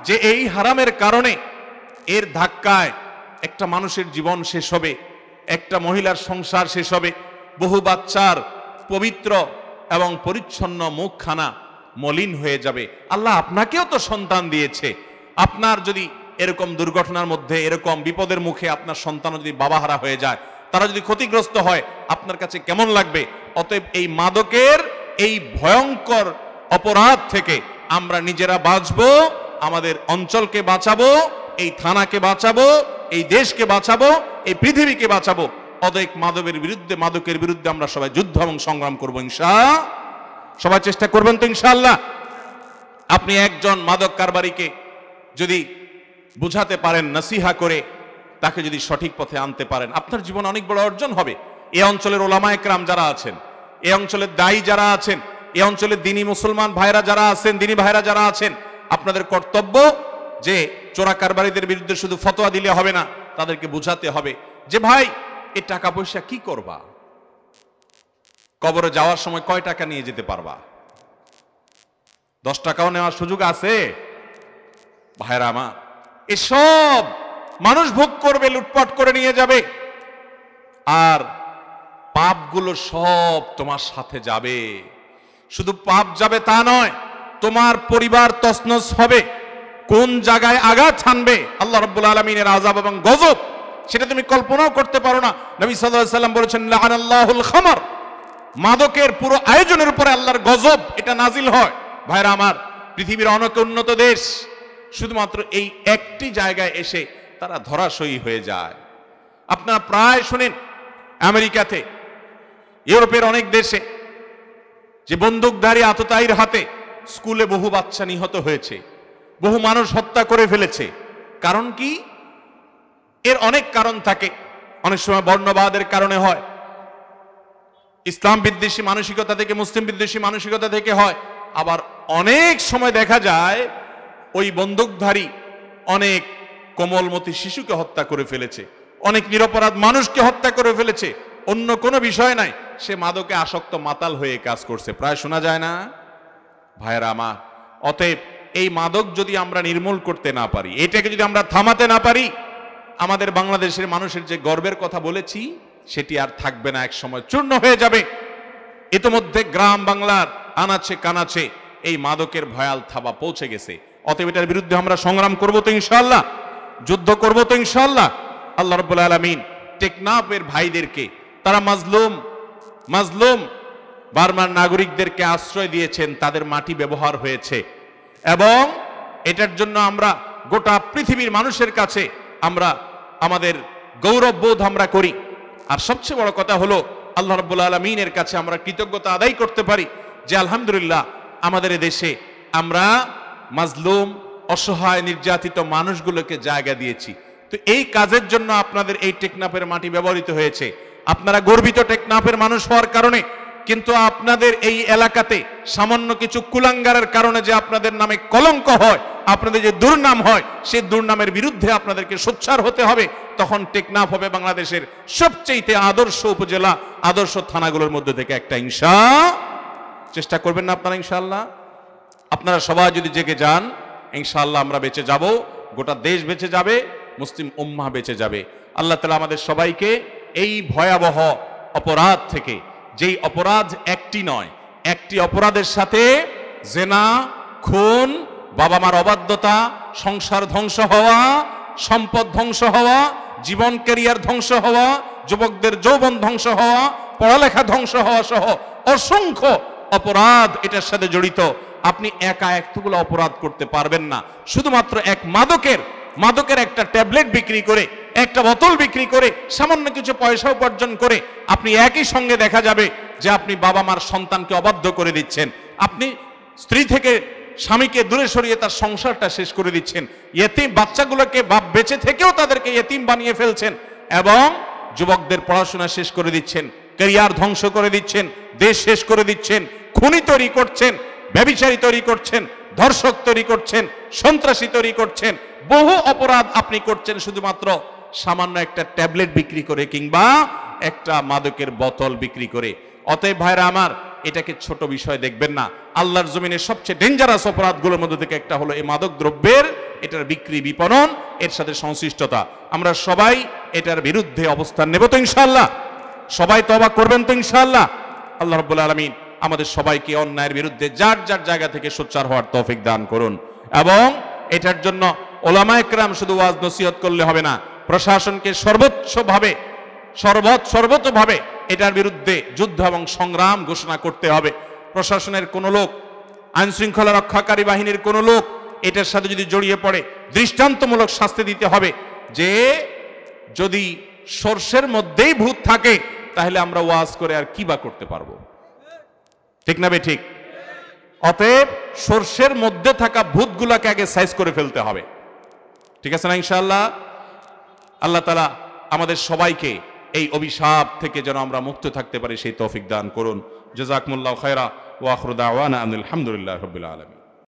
যে এই হারামের কারণে এর ধাক্কায় একটা মানুষের জীবন শেষ হবে, একটা মহিলার সংসার শেষ হবে, বহু বাচ্চার পবিত্র এবং পরিচ্ছন্ন মুখখানা মলিন হয়ে যাবে। আল্লাহ আপনাকেও তো সন্তান দিয়েছে। আপনার যদি এরকম দুর্ঘটনার মধ্যে এরকম বিপদের মুখে আপনার সন্তান যদি বাবাহারা হয়ে যায়, তারা যদি ক্ষতিগ্রস্ত হয়, আপনার কাছে কেমন লাগবে? অতএব এই মাদকের এই ভয়ঙ্কর অপরাধ থেকে আমরা নিজেরা বাঁচবো, আমাদের অঞ্চলকে বাঁচাবো, এই থানাকে বাঁচাবো, এই দেশকে বাঁচাবো, এই পৃথিবীকে বাঁচাবো। অতএব মাদকের বিরুদ্ধে আমরা সবাই যুদ্ধ এবং সংগ্রাম করবো ইনশাআল্লাহ। সবাই চেষ্টা করবেন তো ইনশাআল্লাহ? আপনি একজন মাদক কারবারিকে যদি বুঝাতে পারেন, নসিহা করে তাকে যদি সঠিক পথে আনতে পারেন, আপনার জীবন অনেক বড় অর্জন হবে। এই অঞ্চলের ওলামা একরাম যারা আছেন, এই অঞ্চলের দায়ী যারা আছেন, এই অঞ্চলের দিনী মুসলমান ভাইরা যারা আছেন, দিনী ভাইরা যারা আছেন, আপনাদের কর্তব্য যে চোরা কারবারিদের বিরুদ্ধে শুধু ফতোয়া দিলে হবে না, তাদেরকে বুঝাতে হবে যে ভাই এই টাকা পয়সা কি করবা? কবরে যাওয়ার সময় কয় টাকা নিয়ে যেতে পারবা? 10 টাকাও নেওয়ার সুযোগ আছে? ভাইরা আমার, এসব মানুষ ভোগ করবে, লুটপাট করে নিয়ে যাবে, আর পাপগুলো সব তোমার সাথে যাবে। শুধু পাপ যাবে তা নয়, তোমার পরিবার তছনছ হবে। কোন জায়গায় আঘাত হানবে আল্লাহ রাব্বুল আলামিনের আযাব এবং গজব, সেটা তুমি কল্পনাও করতে পারো না। নবী সাল্লাল্লাহু আলাইহি সাল্লাম বলেছেন, লাআনাল্লাহুল খামার, মাদকের পুরো আয়োজনের উপরে আল্লাহর গজব এটা নাজিল হয়। ভাইরা আমার, পৃথিবীর অনেক উন্নত দেশ শুধুমাত্র এই একটি জায়গায় এসে তারা ধরাশয়ী হয়ে যায়। আপনারা প্রায় শুনেন আমেরিকাতে, ইউরোপের অনেক দেশে যে বন্দুকধারী আততায়ীর হাতে স্কুলে বহু বাচ্চা নিহত হয়েছে, বহু মানুষ হত্যা করে ফেলেছে। কারণ কি? এর অনেক কারণ থাকে। অনেক সময় বর্ণবাদের কারণে হয়, ইসলাম বিদ্বেষী মানসিকতা থেকে, মুসলিম বিদ্বেষী মানসিকতা থেকে হয়। আবার অনেক সময় দেখা যায় ওই বন্দুকধারী অনেক কোমলমতি শিশুকে হত্যা করে ফেলেছে, অনেক নিরপরাধ মানুষকে হত্যা করে ফেলেছে। অন্য কোনো বিষয় নাই, সে মাদকে আসক্ত মাতাল হয়ে কাজ করছে, প্রায় শোনা যায় না? ভাইয়েরা আমার, অতএব এই মাদক যদি আমরা নির্মূল করতে না পারি, এটাকে যদি আমরা থামাতে না পারি, আমাদের বাংলাদেশের মানুষের যে গর্বের কথা বলেছি সেটি আর থাকবে না, এক সময় চূর্ণ হয়ে যাবে। ইতোমধ্যে গ্রাম বাংলার আনাচে কানাচে এই মাদকের ভয়াল থাবা পৌঁছে গেছে। অতএব এটার বিরুদ্ধে আমরা সংগ্রাম করব তো ইনশাআল্লাহ, যুদ্ধ করব তো ইনশাআল্লাহ। আল্লাহ রাব্বুল আলামিন টেকনাফের ভাইদেরকে, তারা মাজলুম বার্মার নাগরিকদেরকে আশ্রয় দিয়েছেন, তাদের মাটি ব্যবহার হয়েছে, এবং এটার জন্য আমরা গোটা পৃথিবীর মানুষের কাছে আমরা আমাদের গৌরব বোধ আমরা করি। আর সবচেয়ে বড় কথা হলো আল্লাহ রাব্বুল আলামিনের কাছে আমরা কৃতজ্ঞতা আদায় করতে পারি যে আলহামদুলিল্লাহ আমাদের দেশে আমরা মাজলুম, অসহায়, নির্যাতিত মানুষগুলোকে জায়গা দিয়েছি। তো এই কাজের জন্য আপনাদের এই টেকনাফের মাটি ব্যবহৃত হয়েছে। আপনারা গর্বিত টেকনাফের মানুষ হওয়ার কারণে, কিন্তু আপনাদের এই এলাকাতে সামান্য কিছু কুলাঙ্গারের কারণে যে আপনাদের নামে কলঙ্ক হয়, আপনাদের যে দুর্নাম হয়, সেই দুর্নামের বিরুদ্ধে আপনাদেরকে সোচ্চার হতে হবে। তখন টেকনাফ হবে বাংলাদেশের সবচেয়ে আদর্শ উপজেলা, আদর্শ থানাগুলোর মধ্যে থেকে একটা। চেষ্টা করবেন না আপনারা ইনশাআল্লাহ? আপনারা সবাই যদি জেগে যান, ইনশাআল্লাহ আমরা বেঁচে যাব, গোটা দেশ বেঁচে যাবে, মুসলিম উম্মাহ বেঁচে যাবে। আল্লাহ তাআলা আমাদের সবাইকে এই ভয়াবহ অপরাধ থেকে, যেই অপরাধ একটি নয়, একটি অপরাধের সাথে জেনা, খুন, বাবা মার অবাধ্যতা, সংসার ধ্বংস হওয়া, সম্পদ ধ্বংস হওয়া, জীবন ক্যারিয়ার ধ্বংস হওয়া, যুবকদের যৌবন ধ্বংস হওয়া, পড়ালেখা ধ্বংস হওয়া সহ অসংখ্য অপরাধ এটার সাথে জড়িত। আপনি একা এতগুলো অপরাধ করতে পারবেন না। শুধুমাত্র এক মাদকের একটা ট্যাবলেট বিক্রি করে, একটা বোতল বিক্রি করে, সামান্য কিছু পয়সা উপার্জন করে আপনি একই সঙ্গে দেখা যাবে যে আপনি বাবা মার সন্তানকে অবাধ্য করে দিচ্ছেন, আপনি স্ত্রী থেকে স্বামীকে দূরে সরিয়ে তার সংসারটা শেষ করে দিচ্ছেন, ইয়েতিম বাচ্চাগুলোকে বাপ বেঁচে থেকেও তাদেরকে ইয়েতিম বানিয়ে ফেলছেন, এবং যুবকদের পড়াশোনা শেষ করে দিচ্ছেন, ক্যারিয়ার ধ্বংস করে দিচ্ছেন, দেশ শেষ করে দিচ্ছেন, খুনি তৈরি করছেন, ব্যভিচারী তৈরি করছেন, ধর্ষক তৈরি করছেন, সন্ত্রাসী তৈরি করছেন, বহু অপরাধ আপনি করছেন শুধুমাত্র সামান্য একটা ট্যাবলেট বিক্রি করে কিংবা একটা মাদকের বোতল বিক্রি করে। অতএব ভাইরা আমার, এটাকে ছোট বিষয় দেখবেন না। আল্লাহর জমিনের সবচেয়ে ডেঞ্জারাস অপরাধগুলোর মধ্যে থেকে একটা হলো এই মাদক দ্রব্যের এটার বিক্রি, বিপণন, এর সাথে সংশ্লিষ্টতা। আমরা সবাই এটার বিরুদ্ধে অবস্থান নেব তো ইনশাআল্লাহ? সবাই তওবা করবেন তো ইনশাআল্লাহ? আল্লাহ রাব্বুল আলামিন আমাদের সবাইকে অন্যায়ের বিরুদ্ধে যার যার জায়গা থেকে সোচ্চার হওয়ার তৌফিক দান করুন। এবং এটার জন্য ওলামায়ে কেরাম শুধু ওয়াজ নসিহত করলে হবে না, প্রশাসনকে সর্বতোভাবে এটার বিরুদ্ধে যুদ্ধ এবং সংগ্রাম ঘোষণা করতে হবে। প্রশাসনের কোনো লোক, আইন শৃঙ্খলা রক্ষাকারী বাহিনীর কোনো লোক এটার সাথে যদি জড়িয়ে পড়ে, দৃষ্টান্তমূলক শাস্তি দিতে হবে। যে যদি সর্ষের মধ্যেই ভূত থাকে তাহলে আমরা ওয়াজ করে আর কি বা করতে পারবো? ঠিক না বে ঠিক? অতএব সর্ষের মধ্যে থাকা ভূতগুলাকে আগে সাইজ করে ফেলতে হবে। ঠিক আছে না ইনশাআল্লাহ? আল্লাহ তাআলা আমাদের সবাইকে এই অভিশাপ থেকে যেন আমরা মুক্ত থাকতে পারি সেই তৌফিক দান করুন। জাযাকুমুল্লাহু খায়রা ওয়া আখিরু দাওয়ানা আলহামদুলিল্লাহি রাব্বিল আলামিন।